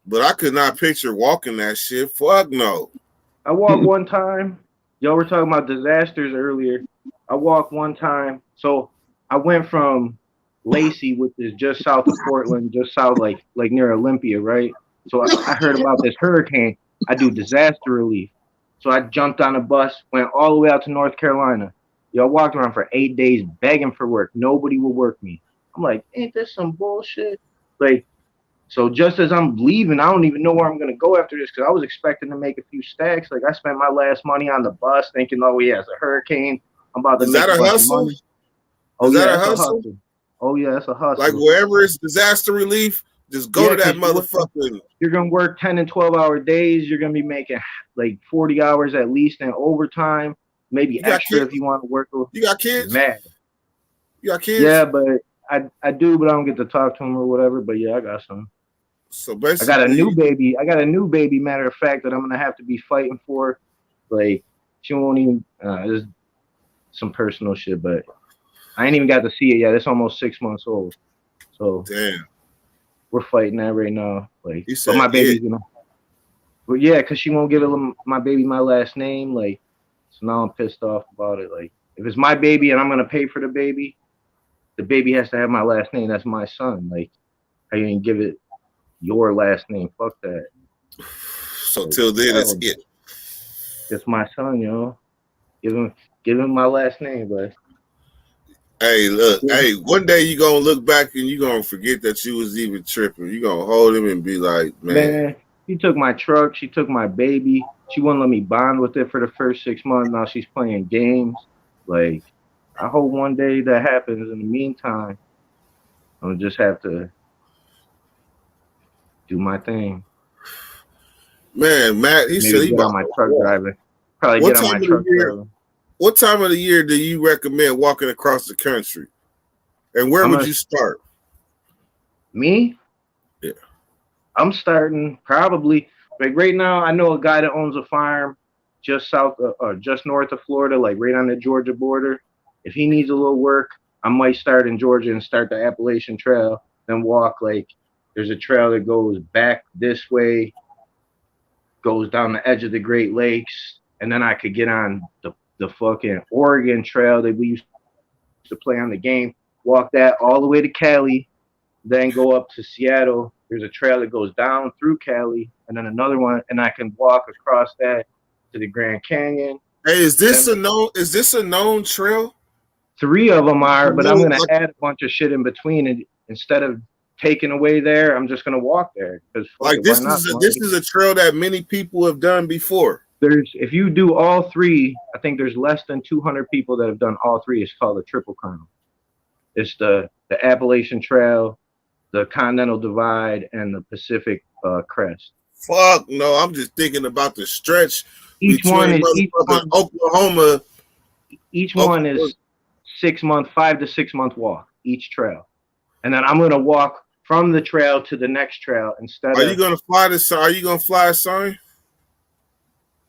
but I could not picture walking that shit. Fuck no. I walked one time. Y'all were talking about disasters earlier. I walked one time. So I went from Lacey, which is just south of Portland, just south like near Olympia, right? So I heard about this hurricane. I do disaster relief. So I jumped on a bus, went all the way out to North Carolina. Yo, I walked around for 8 days begging for work. Nobody will work me. I'm like, ain't this some bullshit? Like, so just as I'm leaving, I don't even know where I'm gonna go after this because I was expecting to make a few stacks. Like I spent my last money on the bus, thinking, oh yeah, it's a hurricane. I'm about to Is make that a a bunch hustle? of money. Oh Is yeah, that a it's hustle? Oh yeah, it's a hustle. Like wherever it's disaster relief, just go Yeah, to that 'cause motherfucker. you're gonna work 10 and 12-hour days. You're gonna be making like 40 hours at least in overtime, maybe You got extra kids? if you want to work. You got kids? Mad. You got kids? Yeah, but I do, but I don't get to talk to them or whatever. But yeah, I got some. So I basically, got a new baby. I got a new baby. Matter of fact, that I'm gonna have to be fighting for. Like she won't even. There's some personal shit, but I ain't even got to see it yet. It's almost 6 months old, so damn. we're fighting that right now. Like, You but said my baby's it. gonna. But yeah, cause she won't give my baby my last name. Like, so now I'm pissed off about it. Like, if it's my baby and I'm gonna pay for the baby has to have my last name. That's my son. Like, how you ain't give it your last name? Fuck that. So till then, it's it. It's my son, yo. Give him my last name, but Hey, look, hey, one day you gonna look back and you gonna forget that you was even tripping. You gonna hold him and be like, man, she took my truck, she took my baby, she wouldn't let me bond with it for the first 6 months. Now she's playing games. Like, I hope one day that happens. In the meantime, I'll just have to do my thing. man, Matt, he Maybe said he get about on my to truck walk. driving. Probably What get on time my of the truck year? driving. What time of the year do you recommend walking across the country? And where would you start? Me? Yeah. I'm starting probably like right now. I know a guy that owns a farm just just north of Florida, like right on the Georgia border. If he needs a little work, I might start in Georgia and start the Appalachian Trail, then walk like there's a trail that goes back this way, goes down the edge of the Great Lakes, and then I could get on the fucking Oregon Trail that we used to play on the game, walk that all the way to Cali, then go up to Seattle. There's a trail that goes down through Cali, and then another one, and I can walk across that to the Grand Canyon. Hey, is this a known trail? 3 of them are, but I'm gonna add a bunch of shit in between, and instead of taking away there, I'm just gonna walk there because like this is a trail that many people have done before. If you do all 3, I think there's less than 200 people that have done all 3. It's called the Triple Crown. It's the Appalachian Trail, the Continental Divide, and the Pacific Crest. Fuck no, I'm just thinking about the stretch Oklahoma. Each one is 6 month, 5 to 6 month walk each trail, and then I'm gonna walk from the trail to the next trail instead. Are you gonna fly this? Are you gonna fly a sign?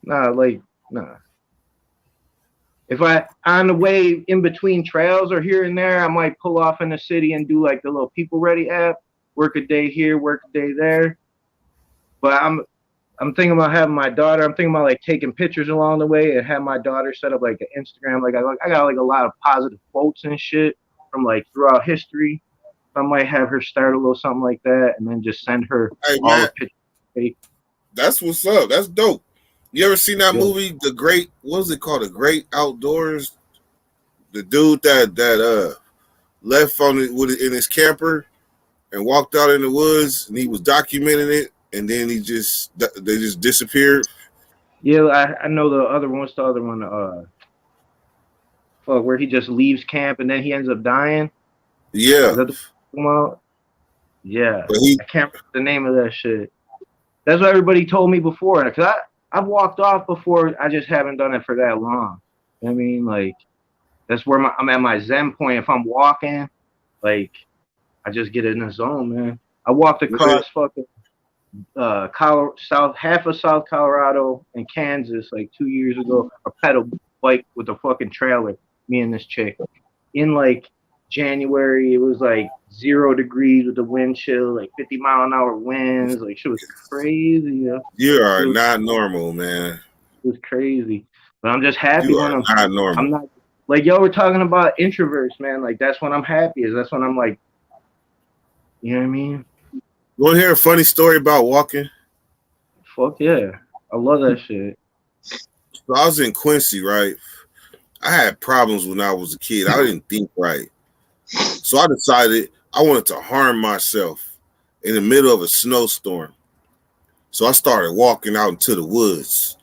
Nah. If on the way in between trails or here and there, I might pull off in the city and do like the little People Ready app, work a day here, work a day there. But I'm thinking about having my daughter. I'm thinking about like taking pictures along the way and have my daughter set up like an Instagram. Like I got like a lot of positive quotes and shit from like throughout history. I might have her start a little something like that and then just send her all the pictures. That's what's up. That's dope. You ever seen that movie, The Great? What was it called? The Great Outdoors. The dude that left in his camper and walked out in the woods, and he was documenting it, and then they just disappeared. Yeah, I know the other one. What's the other one? Where he just leaves camp and then he ends up dying. Yeah. Yeah. I can't remember the name of that shit. That's what everybody told me before. Because I've walked off before. I just haven't done it for that long. I mean, like, that's where I'm at my zen point. If I'm walking, like, I just get in the zone, man. I walked across fucking half of South Colorado and Kansas like 2 years ago. A pedal bike with a fucking trailer. Me and this chick in like January. It was like 0 degrees with the wind chill, like 50-mile-an-hour winds. Like shit was crazy. You are not normal, man. It was crazy, but I'm just happy when I'm not normal. I'm not like y'all were talking about introverts, man. Like that's when I'm happy. That's when I'm like, you know what I mean? You want to hear a funny story about walking? Fuck yeah. I love that shit. So I was in Quincy, right? I had problems when I was a kid. I didn't think right. So I decided I wanted to harm myself in the middle of a snowstorm. So I started walking out into the woods.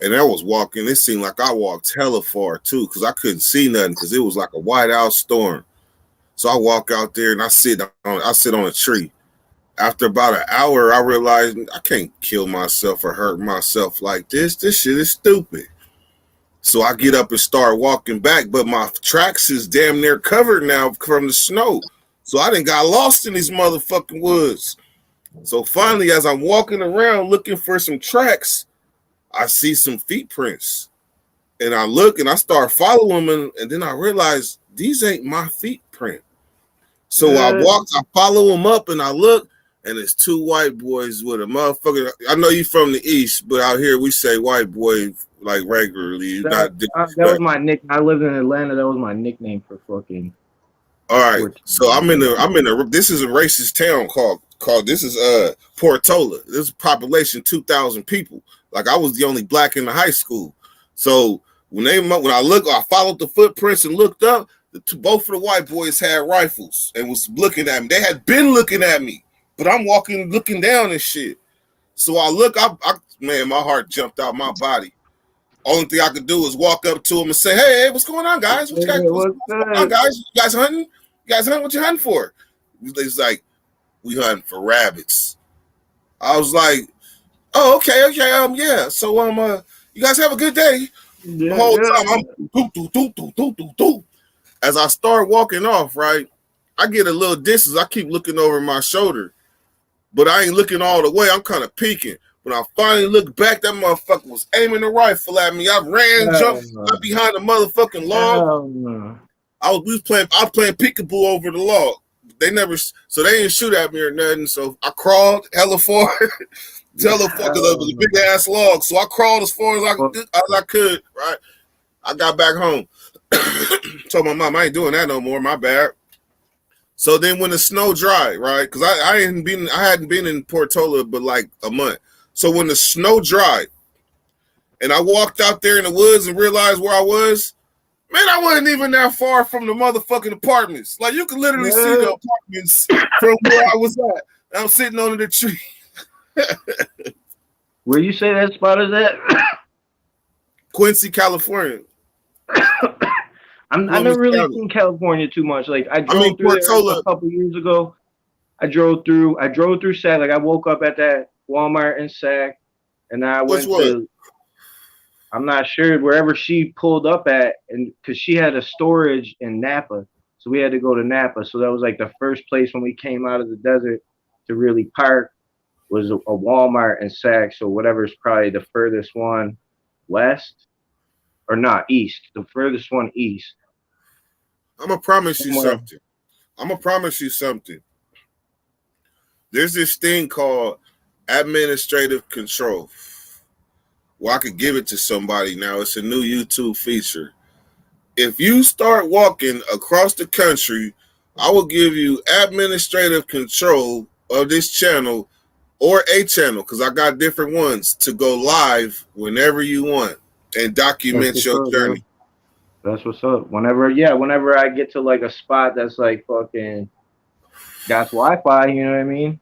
And I was walking. It seemed like I walked hella far too, because I couldn't see nothing because it was like a whiteout storm. So I walk out there and I sit on a tree. After about an hour, I realized I can't kill myself or hurt myself like this. This shit is stupid. So I get up and start walking back, but my tracks is damn near covered now from the snow. So I done got lost in these motherfucking woods. So finally, as I'm walking around looking for some tracks, I see some feet prints. And I look and I start following them, and then I realize these ain't my feet print. So I follow them up, and I look, and it's two white boys with a motherfucker. I know you from the East, but out here we say white boy like regularly. That was my nick. I lived in Atlanta. That was my nickname for fucking. All right, so I'm in the. This is a racist town called. This is Portola. This is population 2,000 people. Like I was the only black in the high school. So when I followed the footprints and looked up. Both of the white boys had rifles and was looking at me. They had been looking at me, but I'm walking, looking down and shit. So I look, man, my heart jumped out my body. Only thing I could do is walk up to them and say, "Hey, what's going on, guys? What's going on, guys? You guys hunting? You guys hunting? What you hunting for?" He's like, "We hunting for rabbits." I was like, "Oh, okay, yeah. So you guys have a good day." The whole time I'm do. As I start walking off, right, I get a little distance. I keep looking over my shoulder, but I ain't looking all the way. I'm kind of peeking. When I finally look back, that motherfucker was aiming a rifle at me. I ran, jumped up behind the motherfucking log. I was playing peekaboo over the log. They didn't shoot at me or nothing. So I crawled hella far. Because it was a big ass log. So I crawled as far as I could, right? I got back home. Told my mom I ain't doing that no more. My bad. So then when the snow dried, right? Because I hadn't been in Portola but like a month. So when the snow dried, and I walked out there in the woods and realized where I was, man, I wasn't even that far from the motherfucking apartments. Like you could literally see the apartments from where I was at. I'm sitting under the tree. Where you say that spot is at? Quincy, California. I never really seen California too much. Like I drove through there a couple years ago. I drove through Sac. Like I woke up at that Walmart in Sac, and I went to. I'm not sure wherever she pulled up at, and because she had a storage in Napa, so we had to go to Napa. So that was like the first place when we came out of the desert to really park was a Walmart in Sac. So whatever's probably the furthest one west. Or not east, the furthest one east. I'm gonna promise you something. There's this thing called administrative control. Well, I could give it to somebody now. It's a new YouTube feature. If you start walking across the country, I will give you administrative control of this channel or a channel, because I got different ones, to go live whenever you want. And document your journey. That's what's up. Whenever I get to like a spot that's like fucking got Wi-Fi, you know what I mean?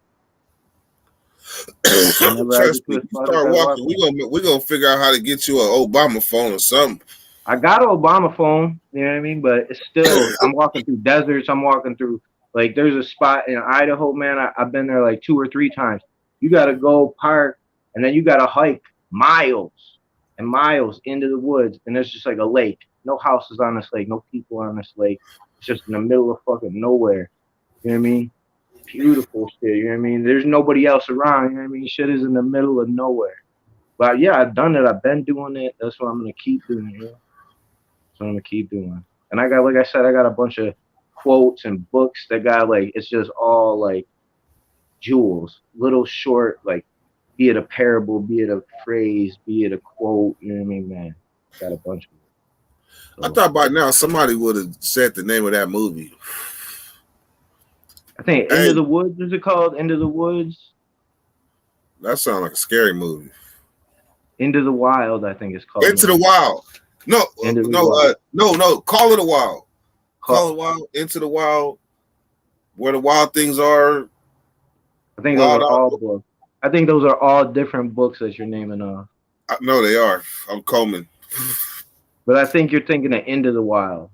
Trust me, you start walking, we're gonna figure out how to get you an Obama phone or something. I got an Obama phone, you know what I mean? But it's still, I'm walking through deserts. I'm walking through, like, there's a spot in Idaho, man. I've been there like 2 or 3 times. You got to go park, and then you got to hike miles and miles into the woods, and there's just like a lake. No houses on this lake, no people on this lake. It's just in the middle of fucking nowhere. You know what I mean? Beautiful shit, you know what I mean? There's nobody else around, you know what I mean? Shit is in the middle of nowhere. But yeah, I've done it. I've been doing it. That's what I'm going to keep doing, you know? That's what I'm going to keep doing. And I got, like I said, I got a bunch of quotes and books that got, like, it's just all, like, jewels. Little short, like, be it a parable, be it a phrase, be it a quote, you know what I mean, man? Got a bunch of them. So, I thought by now somebody would have said the name of that movie. I think Hey. Into the Woods, is it called? Into the Woods? That sounds like a scary movie. Into the Wild, I think it's called. Into the Wild. No, Into the no, Wild. no. Call it a Wild. Call it Wild. Into the Wild. Where the wild things are. I think those are all books. I think those are all different books that you're naming off. No, they are. I'm Coleman. But I think you're thinking of Into the Wild,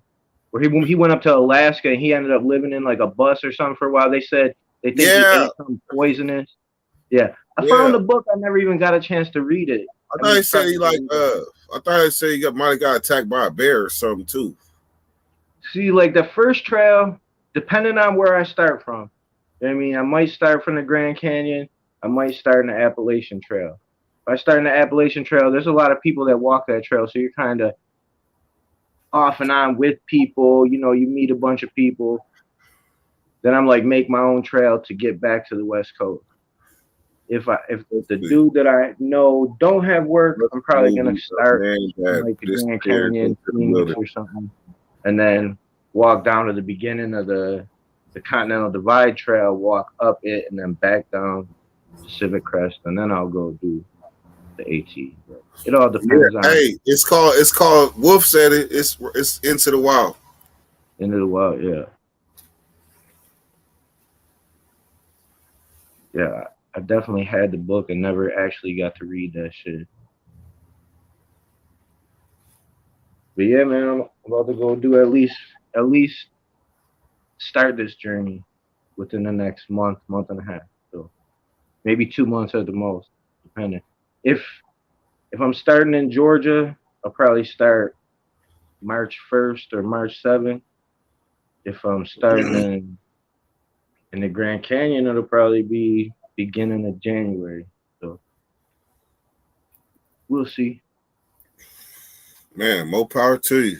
where he went up to Alaska and he ended up living in like a bus or something for a while. They said they think he ate something poisonous. Yeah, I found the book. I never even got a chance to read it. I thought he said he might have got attacked by a bear or something too. See, like the first trail, depending on where I start from. You know what I mean, I might start from the Grand Canyon. I might start in the Appalachian Trail. If I start in the Appalachian Trail, there's a lot of people that walk that trail, so you're kind of off and on with people. You know, you meet a bunch of people. Then I'm like, make my own trail to get back to the West Coast. If the dude that I know don't have work, I'm probably gonna start like the Grand Canyon Phoenix or something, and then walk down to the beginning of the Continental Divide Trail, walk up it, and then back down Pacific Crest, and then I'll go do the AT. It all depends on. Hey, it's called. Wolf said it. It's Into the Wild. Into the Wild, yeah. Yeah, I definitely had the book and never actually got to read that shit. But yeah, man, I'm about to go do at least start this journey within the next month and a half. So maybe 2 months at the most, depending. If I'm starting in Georgia, I'll probably start March 1st or March 7th. If I'm starting in the Grand Canyon, it'll probably be beginning of January. So we'll see. Man, more power to you.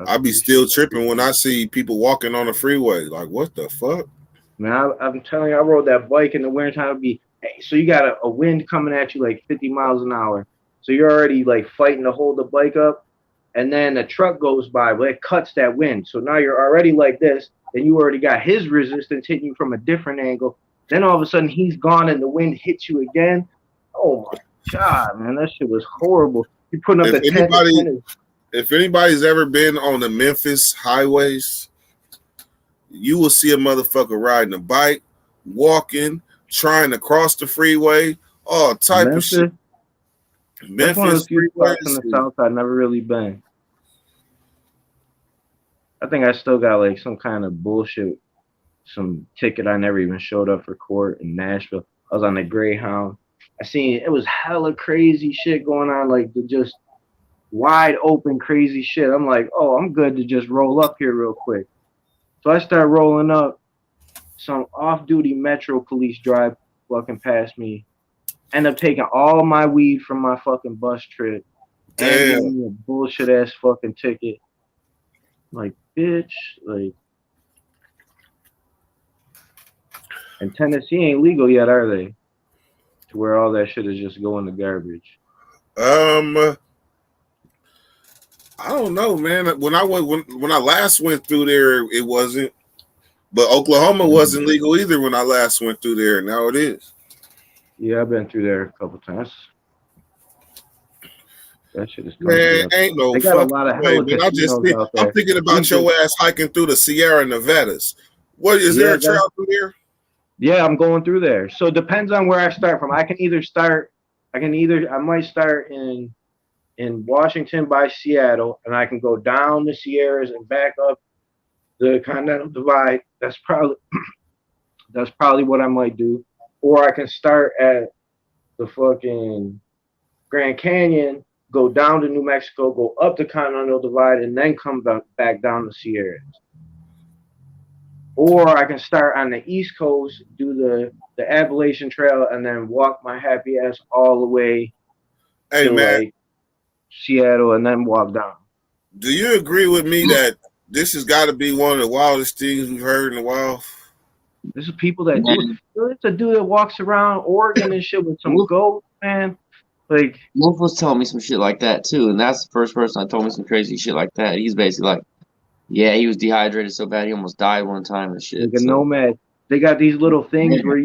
I be still tripping when I see people walking on the freeway. Like, what the fuck? Man, I'm telling you, I rode that bike in the wintertime. So you got a wind coming at you like 50 miles an hour. So you're already like fighting to hold the bike up. And then a truck goes by, but it cuts that wind. So now you're already like this. And you already got his resistance hitting you from a different angle. Then all of a sudden he's gone and the wind hits you again. Oh my God, man, that shit was horrible. You putting up if anybody's ever been on the Memphis highways, you will see a motherfucker riding a bike, walking, trying to cross the freeway, all type of shit. Memphis one of the few spots in the South I've never really been. I think I still got like some kind of bullshit, some ticket I never even showed up for court in Nashville. I was on the Greyhound. I seen it was hella crazy shit going on, like the just wide open crazy shit. I'm like, oh, I'm good to just roll up here real quick. So I start rolling up. Some off-duty Metro police drive fucking past me. End up taking all my weed from my fucking bus trip. And giving me a bullshit ass fucking ticket. Like, bitch, like. And Tennessee ain't legal yet, are they? To where all that shit is just going to garbage. I don't know, man. When I last went through there, it wasn't. But Oklahoma wasn't legal either when I last went through there. Now it is. Yeah, I've been through there a couple times. That shit is man, ain't no. They got a lot of hella casinos out there. I'm thinking about your ass hiking through the Sierra Nevadas. What is there a trail through there? Yeah, I'm going through there. So it depends on where I start from. I might start in Washington by Seattle, and I can go down the Sierras and back up the Continental Divide. That's probably what I might do. Or I can start at the fucking Grand Canyon, go down to New Mexico, go up the Continental Divide, and then come back down the Sierras. Or I can start on the East Coast, do the Appalachian Trail, and then walk my happy ass all the way to like Seattle, and then walk down. Do you agree with me that this has got to be one of the wildest things we've heard in a while? There's people that do it. It's a dude that walks around Oregon and shit with some gold, man. Like Wolf was telling me some shit like that too, and that's the first person that told me some crazy shit like that. He's basically like, yeah, he was dehydrated so bad he almost died one time and shit. Like a nomad. They got these little things where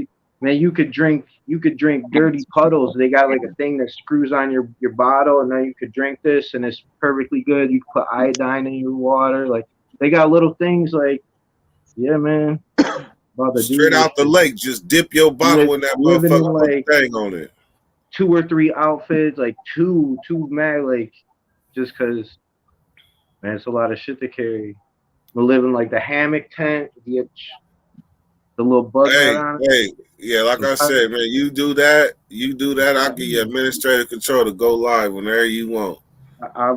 you could drink dirty puddles. They got like a thing that screws on your bottle, and then you could drink this, and it's perfectly good. You can put iodine in your water. Like they got little things like, yeah, man. Straight out the lake, just dip your bottle in that motherfucker, put the thing on it. 2 or 3 outfits, like two mag, like just cause, man, it's a lot of shit to carry. We're living like the hammock tent, the little bug net on it. Yeah, like I said, man, you do that, I'll give you administrative control to go live whenever you want. I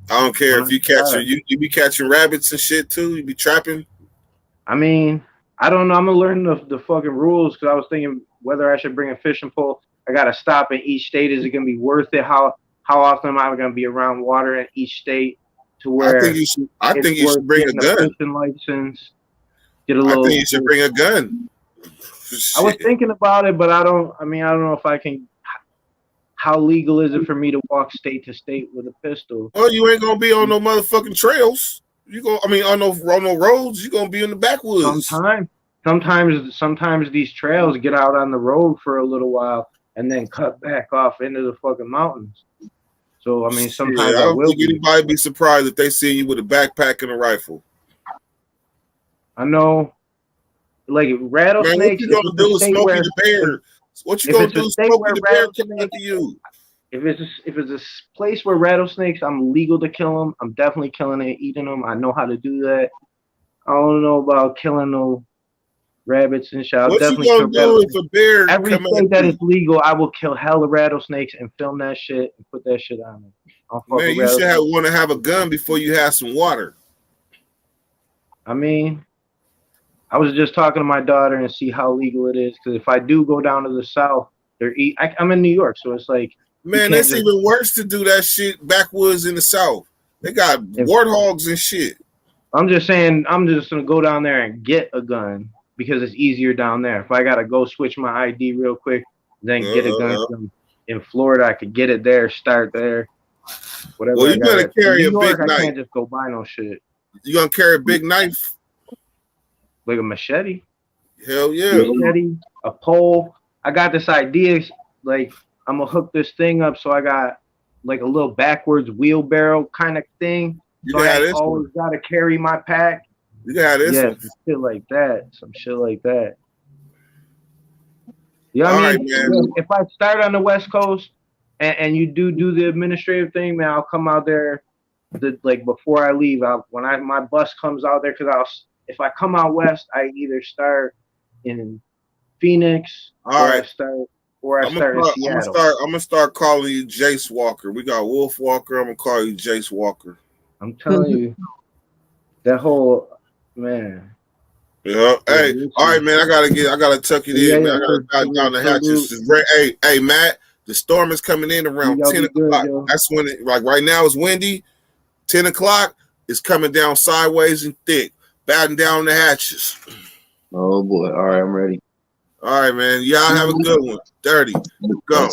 don't care if you be catching rabbits and shit too. You be trapping. I mean, I don't know. I'm gonna learn the fucking rules because I was thinking whether I should bring a fishing pole. I gotta stop in each state. Is it gonna be worth it? How often am I gonna be around water in each state to where I think you should bring a gun. Fishing license. Get a little. I think you should bring a gun. I was thinking about it, but I don't know if I can. How legal is it for me to walk state to state with a pistol? Well, you ain't gonna be on no motherfucking trails. On no roads. You gonna be in the backwoods. Sometimes these trails get out on the road for a little while and then cut back off into the fucking mountains. So I mean, sometimes I don't think anybody be surprised if they see you with a backpack and a rifle. I know, like rattlesnakes. Man, what you gonna do is Smokey the Bear? What you gonna do? Smokey the Bear coming after you. If it's a place where rattlesnakes, I'm legal to kill them. I'm definitely killing and eating them. I know how to do that. I don't know about killing no rabbits and shit. I'll definitely you gonna do if a bear every state that is legal, I will kill hella rattlesnakes and film that shit and put that shit on me. Man, you should want to have a gun before you have some water. I mean, I was just talking to my daughter and see how legal it is because if I do go down to the south, I'm in New York, so it's like. Man, that's even worse to do that shit backwoods in the south. They got warthogs and shit. I'm just saying, I'm just gonna go down there and get a gun because it's easier down there. If I gotta go switch my ID real quick, then get a gun in Florida, I could get it there, start there. Whatever. Well, you gotta carry a big knife. I can't just go buy no shit. You gonna carry a big knife? Like a machete? Hell yeah. Machete, a pole. I got this idea, like. I'm gonna hook this thing up so I got like a little backwards wheelbarrow kind of thing. So I always gotta carry my pack. You got this. Yeah, shit like that. Some shit like that. You know what I mean? If I start on the West Coast and you do the administrative thing, man, I'll come out there like before I leave. When my bus comes out there, because if I come out west, I either start in Phoenix I start in Seattle. I'm gonna start calling you Jace Walker. We got Wolf Walker. I'm gonna call you Jace Walker. I'm telling you, that whole man. Yeah. Hey, all right, man. I gotta tuck it in, man. I gotta back down the hatches. Hey, Matt. The storm is coming in around 10 o'clock. That's when like right now it's windy. 10 o'clock it's coming down sideways and thick. Batten down the hatches. Oh boy. All right, I'm ready. All right, man. Y'all have a good one. 30. Go.